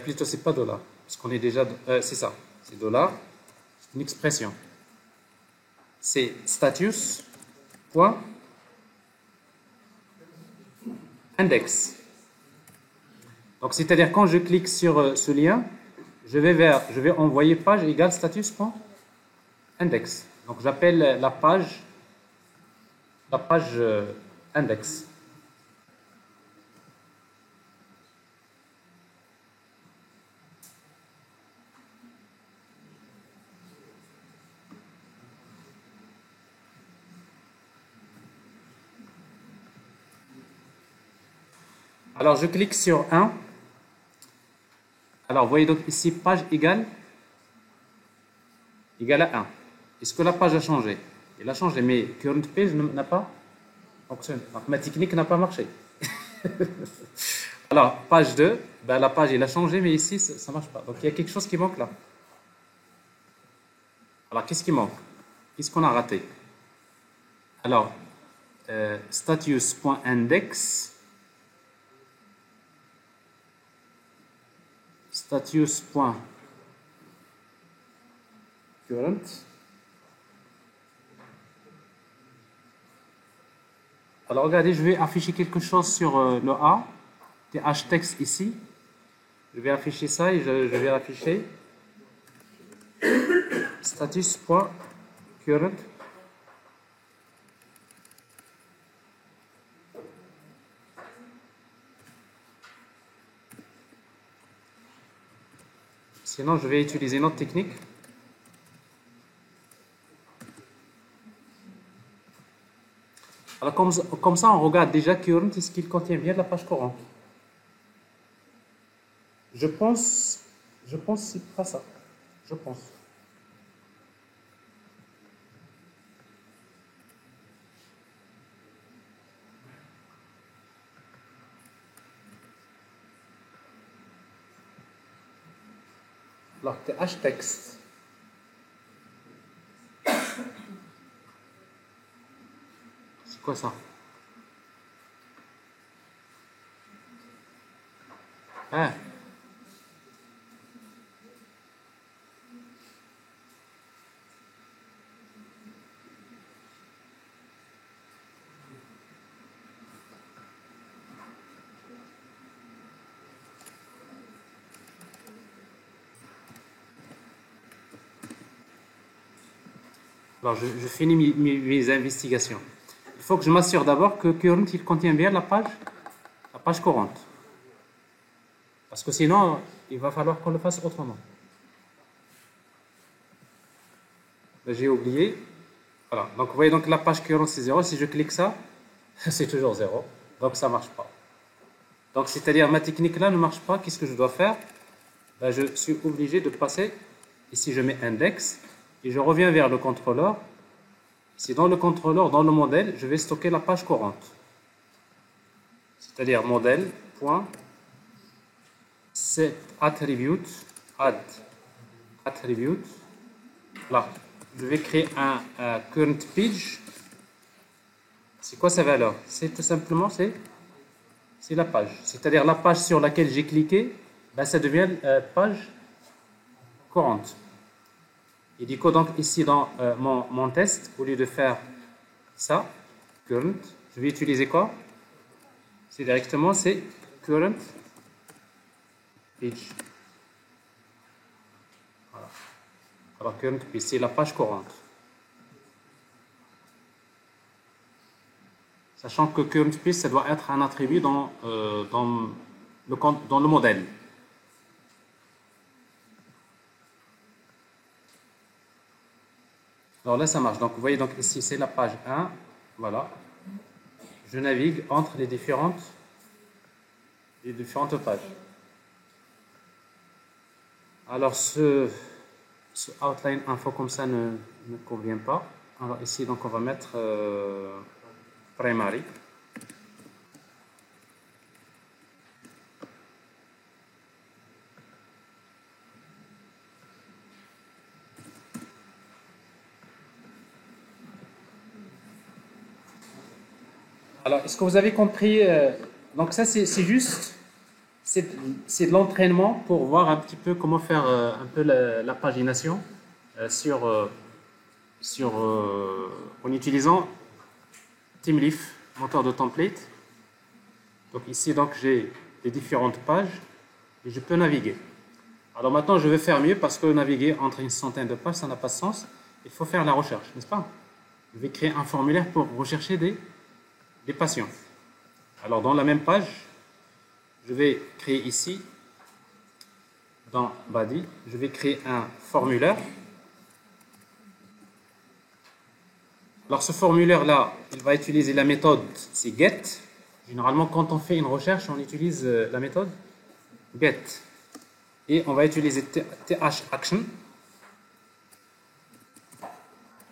A: plutôt c'est pas dollar, parce qu'on est déjà, c'est ça, c'est dollar, c'est une expression. C'est status, point, index. Donc c'est-à-dire quand je clique sur ce lien, je vais envoyer page égale status, point, index. Donc j'appelle la page index. Alors, je clique sur 1. Alors, vous voyez donc ici, page égale à 1. Est-ce que la page a changé? Elle a changé, mais current page n'a pas fonctionné. Donc, ma technique n'a pas marché. Alors, page 2, ben, la page, elle a changé, mais ici, ça ne marche pas. Donc, il y a quelque chose qui manque là. Alors, qu'est-ce qui manque? Qu'est-ce qu'on a raté? Alors, status.index, status.current. Alors, regardez, je vais afficher quelque chose sur le A, th-text ici. Je vais afficher ça et je vais afficher status.current. Sinon, je vais utiliser une autre technique. Alors, comme ça, on regarde déjà current, est-ce qu'il contient bien de la page courante? Je pense que c'est pas ça. Je pense. Alors, th-text. C'est quoi ça? Ah. Alors, je finis mes investigations. Il faut que je m'assure d'abord que current, il contient bien la page courante. Parce que sinon, il va falloir qu'on le fasse autrement. J'ai oublié. Voilà. Donc, vous voyez, donc la page current, c'est 0. Si je clique ça, c'est toujours 0. Donc, ça ne marche pas. Donc, c'est-à-dire, ma technique là ne marche pas. Qu'est-ce que je dois faire? Ben, je suis obligé de passer. Ici, je mets index. Et je reviens vers le contrôleur. Ici, dans le contrôleur, dans le modèle, je vais stocker la page courante. C'est-à-dire modèle.set attribute add attribute. Là, je vais créer un current page. C'est quoi sa valeur? C'est tout simplement c'est la page. C'est-à-dire la page sur laquelle j'ai cliqué, ben, ça devient page courante. Et du coup, donc ici dans mon test, au lieu de faire ça, current, je vais utiliser quoi? C'est directement, c'est current page. Voilà. Alors, current page, c'est la page courante. Sachant que current page, ça doit être un attribut dans le modèle. Alors là, ça marche. Donc, vous voyez, donc ici, c'est la page 1. Voilà. Je navigue entre les différentes pages. Alors, ce outline info comme ça ne convient pas. Alors ici, donc, on va mettre primary. Alors, est-ce que vous avez compris? Donc ça, c'est juste, c'est de l'entraînement pour voir un petit peu comment faire un peu la pagination en utilisant TeamLeaf, moteur de template. Donc ici, donc j'ai les différentes pages et je peux naviguer. Alors maintenant, je vais faire mieux parce que naviguer entre une centaine de pages, ça n'a pas de sens. Il faut faire la recherche, n'est-ce pas? Je vais créer un formulaire pour rechercher des patients. Alors, dans la même page, je vais créer ici, dans Body, je vais créer un formulaire. Alors, ce formulaire-là, il va utiliser la méthode, c'est get. Généralement, quand on fait une recherche, on utilise la méthode get. Et on va utiliser th action.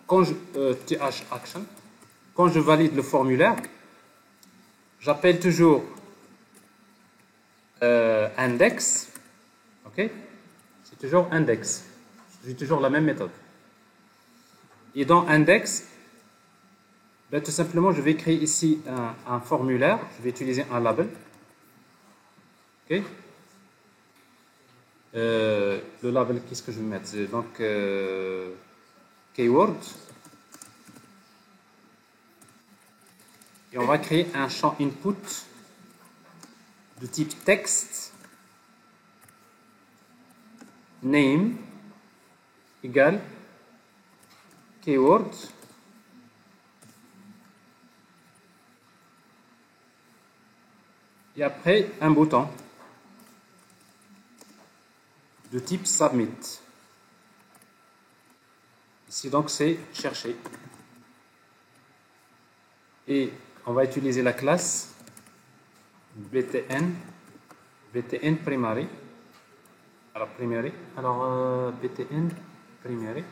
A: Th action. Quand je valide le formulaire, j'appelle toujours index. Ok? C'est toujours index. J'ai toujours la même méthode. Et dans index, ben, tout simplement, je vais créer ici un formulaire. Je vais utiliser un label. Ok? Le label, qu'est-ce que je vais mettre? Donc, keyword. Et on va créer un champ input de type texte name égale keyword et après un bouton de type submit. Ici donc c'est chercher. Et on va utiliser la classe btn primary. Alors primary. Alors btn primary.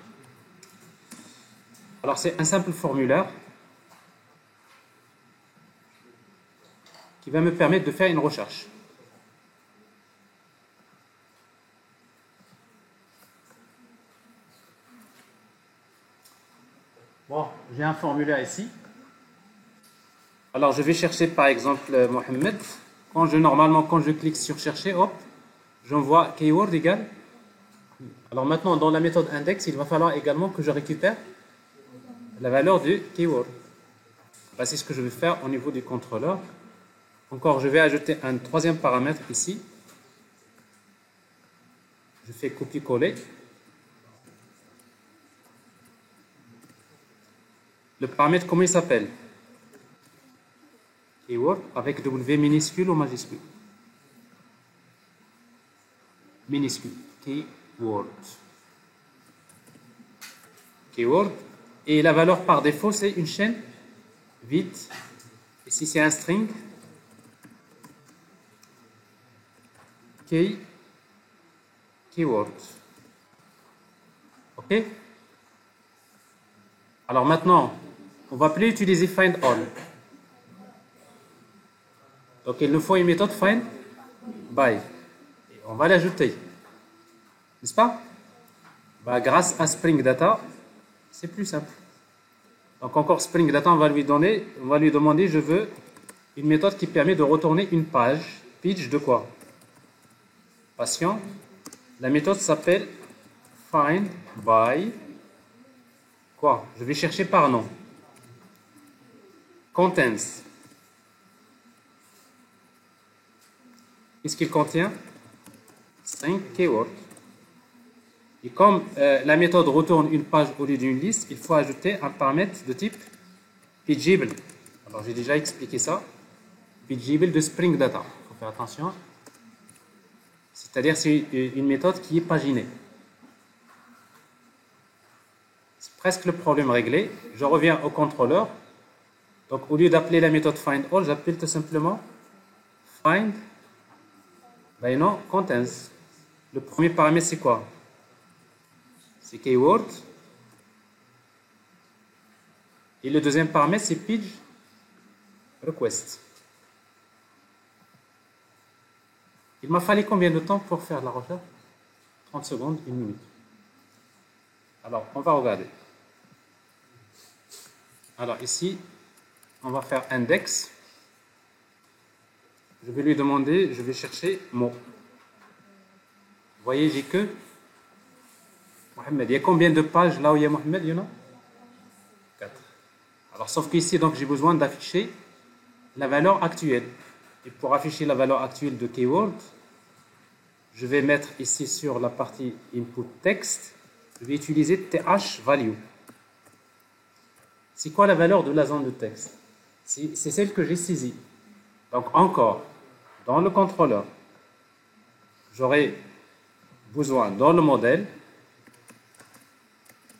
A: Alors c'est un simple formulaire qui va me permettre de faire une recherche. Bon, j'ai un formulaire ici. Alors je vais chercher par exemple Mohamed. Normalement quand je clique sur chercher, hop, j'envoie keyword égale. Alors maintenant dans la méthode index, il va falloir également que je récupère la valeur du keyword. Ben, c'est ce que je vais faire au niveau du contrôleur. Encore, je vais ajouter un troisième paramètre ici. Je fais copier-coller. Le paramètre, comment il s'appelle? Keyword avec W minuscule ou majuscule? Minuscule. Keyword. Keyword. Et la valeur par défaut, c'est une chaîne vide. Ici, c'est un string. Keyword. OK? Alors maintenant, on va plus utiliser find all. Donc il nous faut une méthode find by. Et on va l'ajouter. N'est-ce pas? Bah, grâce à Spring Data, c'est plus simple. Donc encore Spring Data, on va lui demander, je veux une méthode qui permet de retourner une page. Page de quoi? Patient. La méthode s'appelle find by quoi? Je vais chercher par nom. Contents. Qu'est-ce qu'il contient? String keyword. Et comme la méthode retourne une page au lieu d'une liste, il faut ajouter un paramètre de type pageable. Alors j'ai déjà expliqué ça. Pageable de Spring Data. Il faut faire attention. C'est-à-dire c'est une méthode qui est paginée. C'est presque le problème réglé. Je reviens au contrôleur. Donc au lieu d'appeler la méthode find all, j'appelle tout simplement find by no contents. Le premier paramètre c'est quoi? C'est keyword. Et le deuxième paramètre c'est page request. Il m'a fallu combien de temps pour faire la recherche? 30 secondes, 1 minute. Alors, on va regarder. Alors ici, on va faire index. Je vais lui demander, je vais chercher mot. Vous voyez, j'ai que Mohamed. Il y a combien de pages là où il y a Mohamed, you know? 4. Alors, sauf qu'ici, donc, j'ai besoin d'afficher la valeur actuelle. Et pour afficher la valeur actuelle de keyword, je vais mettre ici sur la partie input text, je vais utiliser th value. C'est quoi la valeur de la zone de texte? C'est celle que j'ai saisie. Donc encore, dans le contrôleur, j'aurai besoin dans le modèle,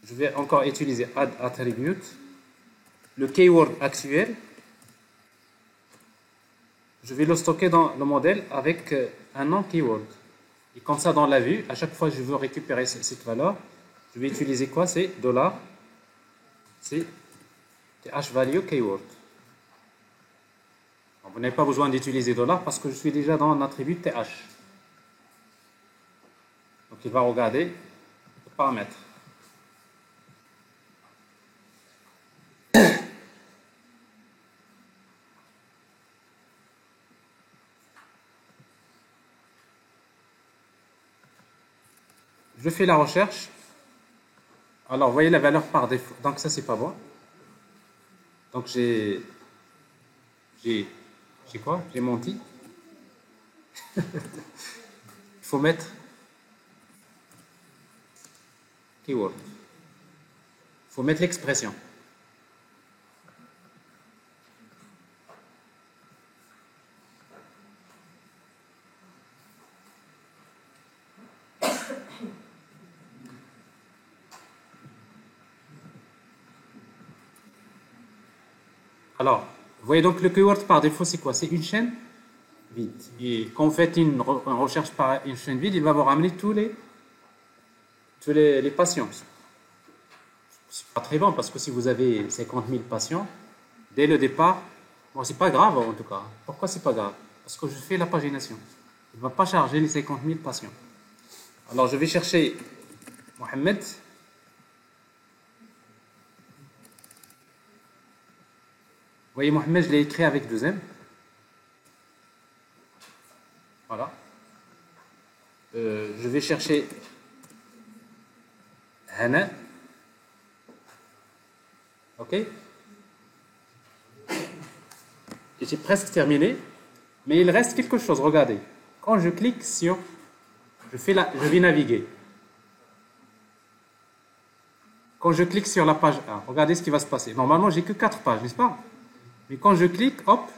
A: je vais encore utiliser add attribute, le keyword actuel, je vais le stocker dans le modèle avec un nom keyword. Et comme ça, dans la vue, à chaque fois que je veux récupérer cette valeur, je vais utiliser quoi? C'est $, c'est thValue keyword. Donc, vous n'avez pas besoin d'utiliser $, parce que je suis déjà dans l'attribut th. Donc il va regarder le paramètre. Je fais la recherche. Alors, vous voyez la valeur par défaut. Donc, ça, c'est pas bon. Donc, j'ai quoi? J'ai menti. Il faut mettre keyword. Il faut mettre l'expression. Alors, vous voyez donc le keyword par défaut, c'est quoi? C'est une chaîne vide. Et quand vous faites une recherche par une chaîne vide, il va vous ramener tous les patients. C'est pas très bon parce que si vous avez 50 000 patients, dès le départ, bon, c'est pas grave en tout cas. Pourquoi c'est pas grave? Parce que je fais la pagination. Il ne va pas charger les 50 000 patients. Alors, je vais chercher Mohamed. Vous voyez, Mohamed, je l'ai écrit avec 2 M. Voilà. Je vais chercher Hana. OK? Et j'ai presque terminé. Mais il reste quelque chose. Regardez. Quand je clique sur... Je vais naviguer. Quand je clique sur la page 1, regardez ce qui va se passer. Normalement, j'ai que 4 pages, n'est-ce pas? Mais quand je clique, hop,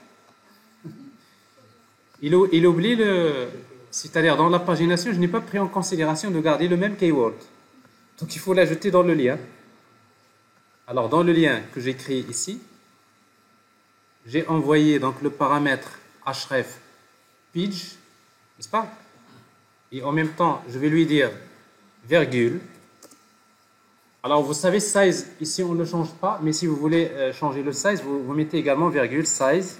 A: il oublie le... C'est-à-dire, dans la pagination, je n'ai pas pris en considération de garder le même keyword. Donc, il faut l'ajouter dans le lien. Alors, dans le lien que j'écris ici, j'ai envoyé donc le paramètre href page, n'est-ce pas? Et en même temps, je vais lui dire virgule. Alors, vous savez, size, ici, on ne le change pas, mais si vous voulez changer le size, vous mettez également virgule, size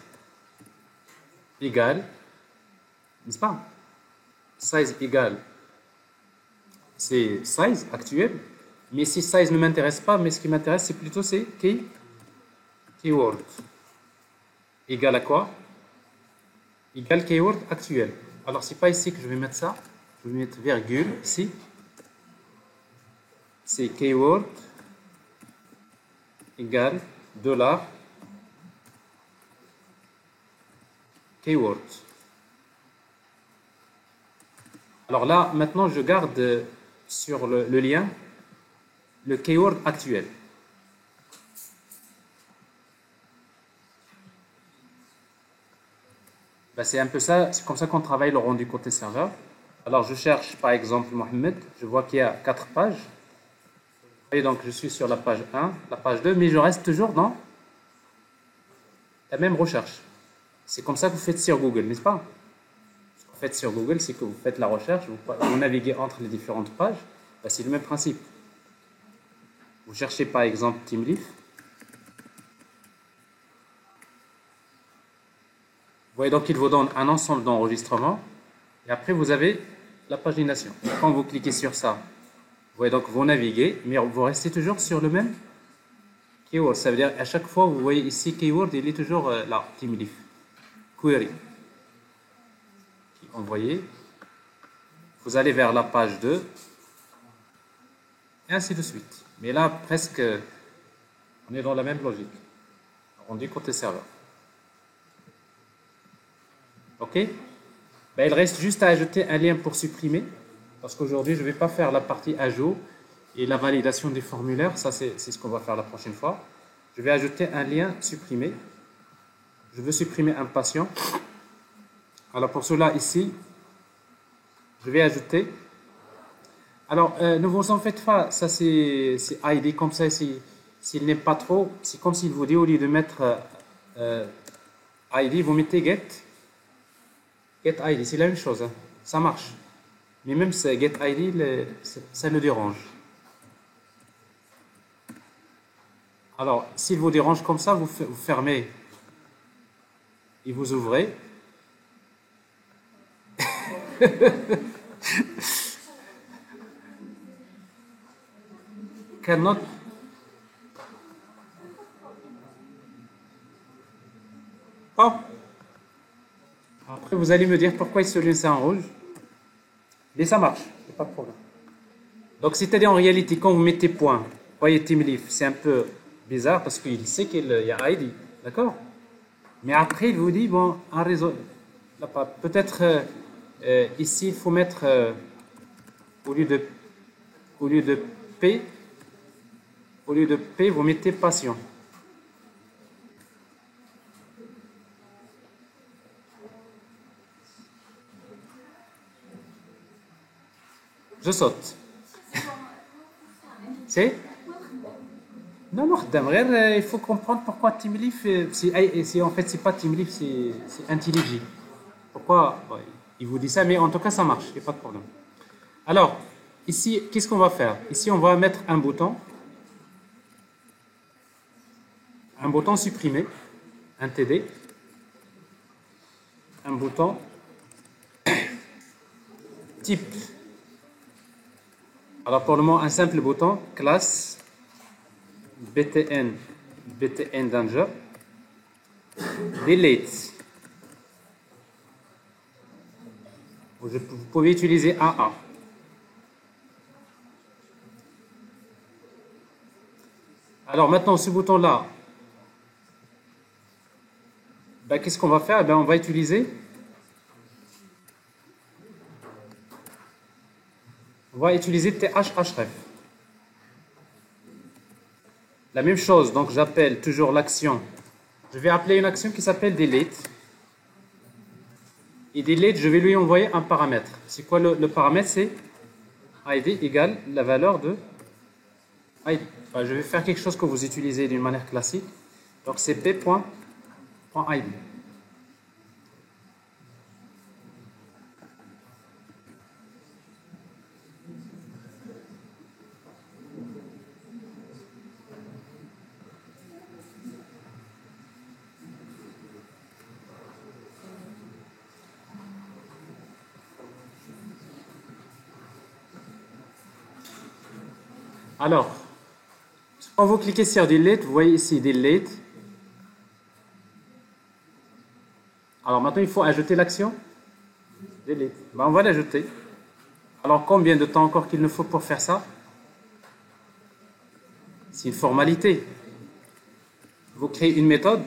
A: égale, n'est-ce pas? Size égale, c'est size actuel, mais si size ne m'intéresse pas, mais ce qui m'intéresse, c'est plutôt c'est keyword. Égale à quoi? Égale keyword actuel. Alors, c'est pas ici que je vais mettre ça, je vais mettre virgule ici. C'est keyword égale $, keyword. Alors là, maintenant, je garde sur le lien le keyword actuel. Ben, c'est un peu ça, c'est comme ça qu'on travaille le rendu côté serveur. Alors, je cherche par exemple Mohamed, je vois qu'il y a 4 pages. Et donc, je suis sur la page 1, la page 2, mais je reste toujours dans la même recherche. C'est comme ça que vous faites sur Google, n'est-ce pas? Ce que vous faites sur Google, c'est que vous faites la recherche, vous naviguez entre les différentes pages. Ben, c'est le même principe. Vous cherchez par exemple TeamLeaf. Vous voyez donc qu'il vous donne un ensemble d'enregistrements. Et après, vous avez la pagination. Quand vous cliquez sur ça, vous voyez donc vous naviguez, mais vous restez toujours sur le même keyword. Ça veut dire à chaque fois, vous voyez ici keyword, il est toujours là, TeamLeaf. Query. Envoyé. Vous allez vers la page 2. Et ainsi de suite. Mais là, presque, on est dans la même logique. On dit côté serveur. OK? Ben, il reste juste à ajouter un lien pour supprimer. Parce qu'aujourd'hui, je ne vais pas faire la partie ajout et la validation des formulaires. Ça, c'est ce qu'on va faire la prochaine fois. Je vais ajouter un lien supprimer. Je veux supprimer un patient. Alors, pour cela, ici, je vais ajouter. Alors, ne vous en faites pas. Ça, c'est ID comme ça. S'il n'aime pas trop, c'est comme s'il vous dit, au lieu de mettre ID, vous mettez get. get ID, c'est la même chose, hein. Ça marche. Mais même get ID, ça le dérange. Alors, s'il vous dérange comme ça, vous fermez et vous ouvrez. Cannot. Oh. Après, vous allez me dire pourquoi il se laisse en rouge. Mais ça marche, il n'y a pas de problème. Donc, c'est-à-dire en réalité, quand vous mettez point, voyez TeamLeaf, c'est un peu bizarre parce qu'il sait qu'il y a ID, d'accord? Mais après, il vous dit, bon, un réseau, peut-être ici, il faut mettre, au lieu de P, vous mettez passion. Je saute. C'est non, non, il faut comprendre pourquoi TeamLeaf, en fait, c'est pas TeamLeaf, c'est IntelliJ. Pourquoi il vous dit ça, mais en tout cas, ça marche, il n'y a pas de problème. Alors, ici, qu'est-ce qu'on va faire? Ici, on va mettre un bouton supprimé, un TD, un bouton type. Alors, pour le moment, un simple bouton, classe, btn danger, delete. Vous pouvez utiliser AA. Alors maintenant, ce bouton-là, ben, qu'est-ce qu'on va faire? Ben, on va utiliser THREF. La même chose, donc j'appelle toujours l'action. Je vais appeler une action qui s'appelle delete. Et delete, je vais lui envoyer un paramètre. C'est quoi le paramètre? C'est ID égale la valeur de ID. Enfin, je vais faire quelque chose que vous utilisez d'une manière classique. Donc c'est p.id. Alors, quand vous cliquez sur Delete, vous voyez ici Delete. Alors maintenant, il faut ajouter l'action Delete. Ben, on va l'ajouter. Alors, combien de temps encore qu'il nous faut pour faire ça? C'est une formalité. Vous créez une méthode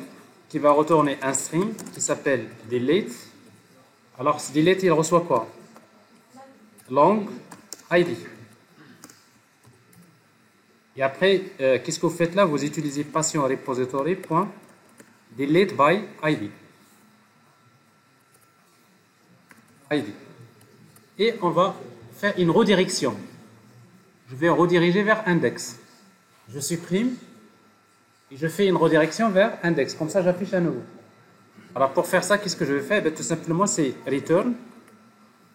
A: qui va retourner un string qui s'appelle Delete. Alors, ce Delete, il reçoit quoi? Long ID. Et après, qu'est-ce que vous faites là? Vous utilisez passion repository.delete by ID. Et on va faire une redirection. Je vais rediriger vers index. Je supprime et je fais une redirection vers index. Comme ça, j'affiche à nouveau. Alors, pour faire ça, qu'est-ce que je vais faire? Tout simplement, c'est return.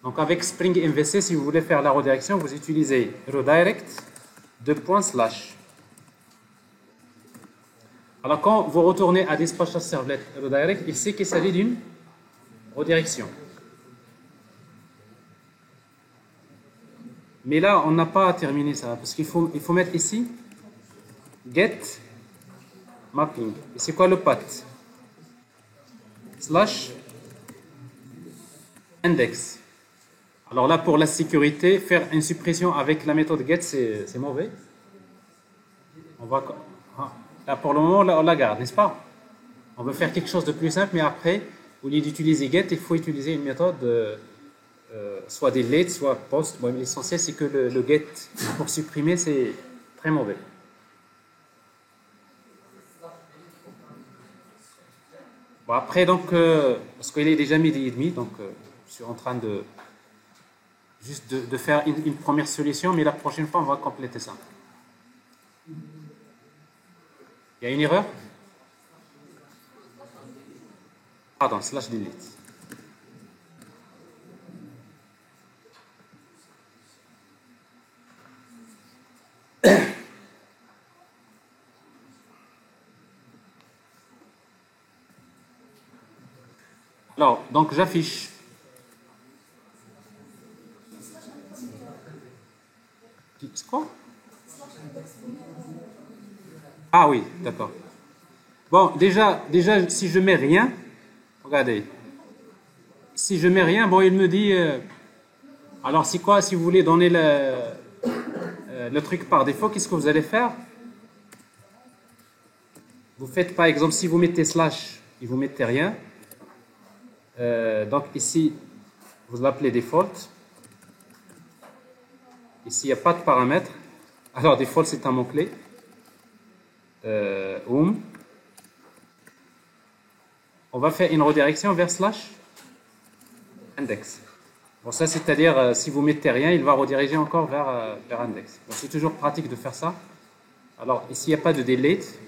A: Donc, avec Spring MVC, si vous voulez faire la redirection, vous utilisez redirect. /. Alors quand vous retournez à Dispatcher Servlet Redirect, il sait qu'il s'agit d'une redirection. Mais là, on n'a pas terminé ça, parce qu'il faut mettre ici get mapping. Et c'est quoi le path? /index. Alors là, pour la sécurité, faire une suppression avec la méthode get, c'est mauvais. On va, là, pour le moment, on la garde, n'est-ce pas? On veut faire quelque chose de plus simple, mais après, au lieu d'utiliser get, il faut utiliser une méthode soit delete, soit post. Bon, l'essentiel, c'est que le get, pour supprimer, c'est très mauvais. Bon, après, donc, parce qu'il est déjà 12h30, donc je suis en train de juste de faire une première solution, mais la prochaine fois, on va compléter ça. Il y a une erreur? Pardon, /delete. Alors, donc j'affiche. C'est quoi? Ah oui, d'accord. Bon, déjà, si je mets rien, regardez. Si je mets rien, bon, il me dit. Alors, c'est quoi, si vous voulez donner le truc par défaut, qu'est-ce que vous allez faire? Vous faites par exemple, si vous mettez slash et vous mettez rien, donc ici, vous l'appelez default. Ici, il n'y a pas de paramètres. Alors, default, c'est un mot-clé. On va faire une redirection vers slash index. Bon, ça, c'est-à-dire, si vous mettez rien, il va rediriger encore vers index. Bon, c'est toujours pratique de faire ça. Alors, ici, il n'y a pas de delete.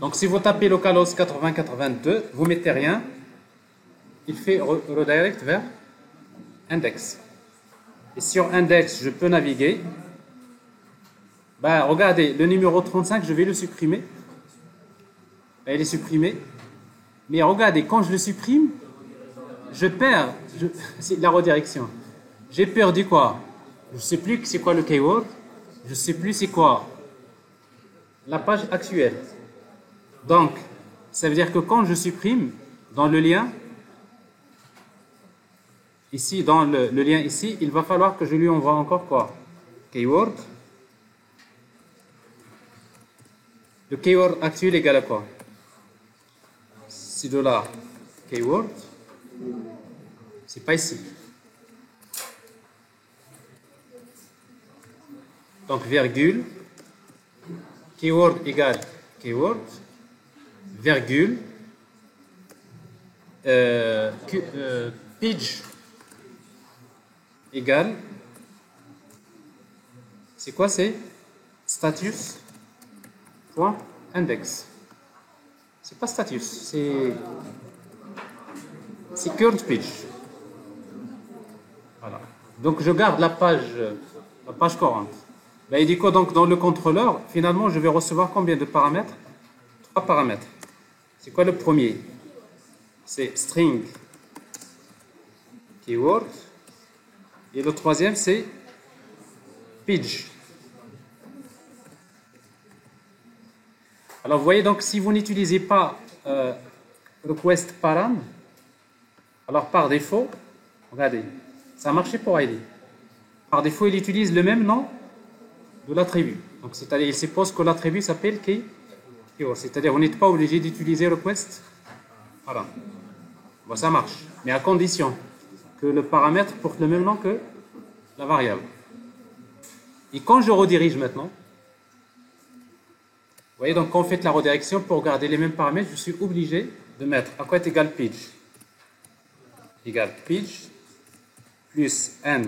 A: Donc, si vous tapez localhost 8082, vous mettez rien, il fait redirect vers index. Et sur index, je peux naviguer. Ben, regardez, le numéro 35, je vais le supprimer. Ben, il est supprimé. Mais regardez, quand je le supprime, je perds c'est la redirection. J'ai perdu quoi? Je ne sais plus c'est quoi le keyword. Je ne sais plus c'est quoi la page actuelle. Donc, ça veut dire que quand je supprime dans le lien, ici, dans le lien ici, il va falloir que je lui envoie encore quoi? Keyword. Le keyword actuel égale à quoi? C'est de là. Keyword. C'est pas ici. Donc, virgule. Keyword égale keyword. Virgule. Page égale. C'est quoi? C'est status point index. C'est pas status, c'est current page. Voilà. Donc je garde la page courante. Ben, il dit quoi donc dans le contrôleur? Finalement, je vais recevoir combien de paramètres? 3 paramètres. C'est quoi le premier? C'est string keyword. Et le troisième, c'est page. Alors, vous voyez, donc, si vous n'utilisez pas request param, alors par défaut, regardez, ça a marché pour ID. Par défaut, il utilise le même nom de l'attribut. Donc, c'est-à-dire, il suppose que l'attribut s'appelle keyword. C'est-à-dire, vous n'êtes pas obligé d'utiliser request param. Bon, ça marche, mais à condition que le paramètre porte le même nom que la variable. Et quand je redirige maintenant, vous voyez, donc quand on fait la redirection, pour garder les mêmes paramètres, je suis obligé de mettre à quoi est égal page égale page plus end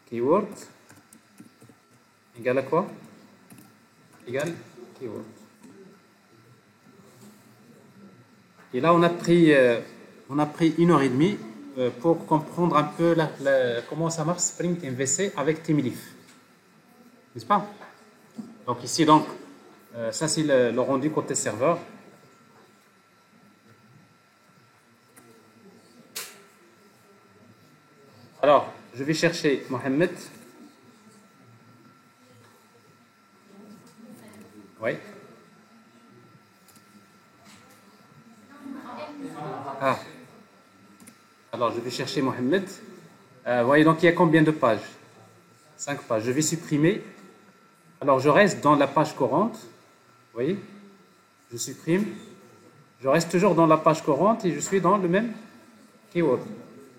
A: keyword égale à quoi? Égale keyword. Et là, on a pris 1h30 pour comprendre un peu comment ça marche Spring MVC avec Teamleaf. N'est-ce pas? Donc ici, donc, ça c'est le rendu côté serveur. Alors, je vais chercher Mohamed. Oui. Ah. Alors, je vais chercher Mohamed. Vous voyez, donc il y a combien de pages? 5 pages. Je vais supprimer. Alors, je reste dans la page courante. Vous voyez? Je supprime. Je reste toujours dans la page courante et je suis dans le même keyword.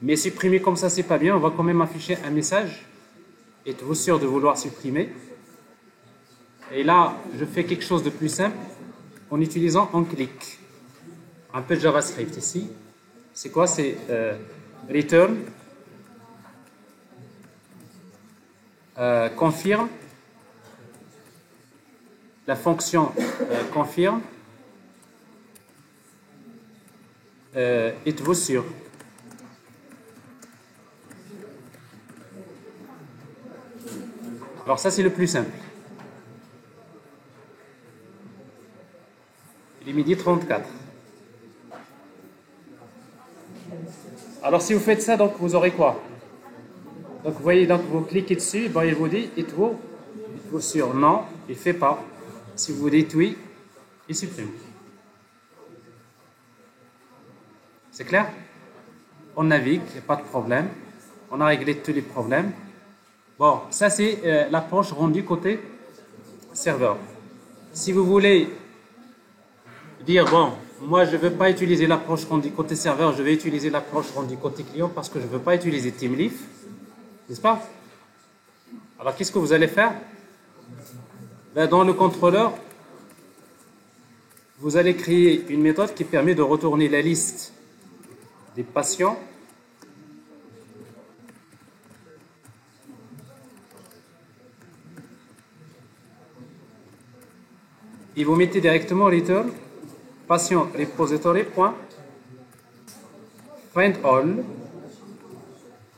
A: Mais supprimer comme ça, c'est pas bien. On va quand même afficher un message. Êtes-vous sûr de vouloir supprimer? Et là, je fais quelque chose de plus simple en utilisant un clic. Un peu de JavaScript ici. C'est quoi? C'est return confirme la fonction confirme êtes-vous sûr? Alors ça c'est le plus simple. Il est midi 34. Alors si vous faites ça, donc vous aurez quoi? Donc vous voyez, donc vous cliquez dessus, bon, il vous dit êtes-vous sûr? Non, il ne fait pas. Si vous dites oui, il supprime. C'est clair? On navigue, il n'y a pas de problème. On a réglé tous les problèmes. Bon, ça c'est l'approche rendue côté serveur. Si vous voulez dire, bon, moi je ne veux pas utiliser l'approche rendue côté serveur, je vais utiliser l'approche rendue côté client parce que je ne veux pas utiliser TeamLeaf, n'est-ce pas? Alors qu'est-ce que vous allez faire? Ben, dans le contrôleur, vous allez créer une méthode qui permet de retourner la liste des patients et vous mettez directement return patient repository point find all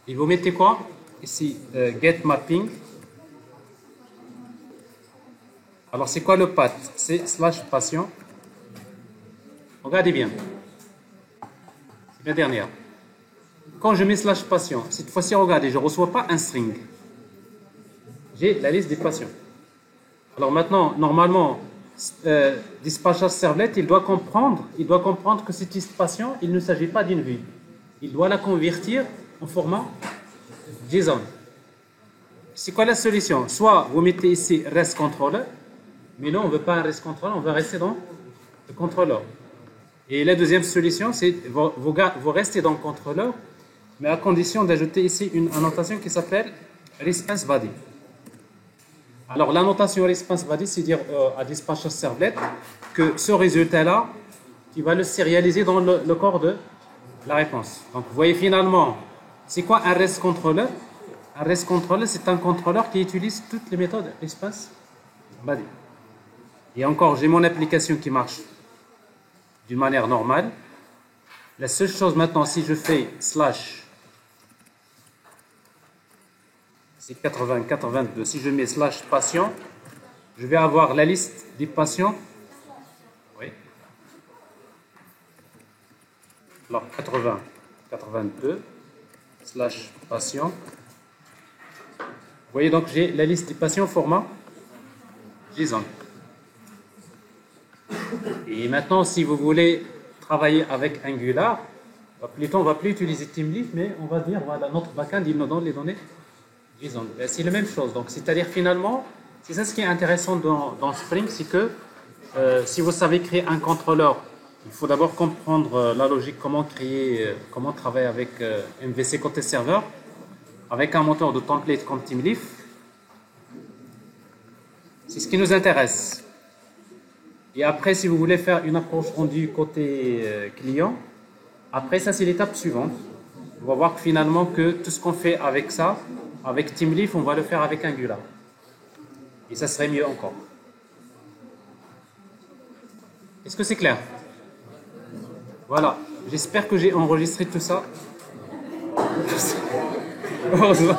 A: et vous mettez quoi ici get mapping. Alors c'est quoi le path? C'est slash patient. Regardez bien, c'est la dernière. Quand je mets slash patient, cette fois-ci regardez, je ne reçois pas un string, j'ai la liste des patients. Alors maintenant normalement dispatcher servlet, il doit comprendre que cette liste patient, il ne s'agit pas d'une vue. Il doit la convertir en format JSON. C'est quoi la solution? Soit vous mettez ici REST controller, mais non, on ne veut pas un REST controller, on veut rester dans le contrôleur. Et la deuxième solution, c'est vous restez dans le contrôleur, mais à condition d'ajouter ici une annotation qui s'appelle response body. Alors, l'annotation response body, c'est dire à dispatcher servlet que ce résultat-là, tu vas le sérialiser dans le corps de la réponse. Donc, vous voyez finalement, c'est quoi un REST controller? Un REST controller, c'est un contrôleur qui utilise toutes les méthodes response body. Et encore, j'ai mon application qui marche d'une manière normale. La seule chose maintenant, si je fais slash, c'est 80, 82. Si je mets slash patient, je vais avoir la liste des patients. Oui. Alors 80, 82, slash patient. Vous voyez donc j'ai la liste des patients format JSON. Et maintenant, si vous voulez travailler avec Angular, plutôt on ne va plus utiliser TeamLeaf, mais on va dire voilà, notre backend il nous donne les données. C'est la même chose. Donc, c'est-à-dire finalement, c'est ça ce qui est intéressant dans Spring, c'est que si vous savez créer un contrôleur, il faut d'abord comprendre la logique, comment travailler avec MVC côté serveur, avec un moteur de template comme TeamLeaf. C'est ce qui nous intéresse. Et après, si vous voulez faire une approche rendue côté client, après ça, c'est l'étape suivante. On va voir que finalement que tout ce qu'on fait avec ça, avec TeamLeaf, on va le faire avec Angular. Et ça serait mieux encore. Est-ce que c'est clair? Voilà. J'espère que j'ai enregistré tout ça. Heureusement.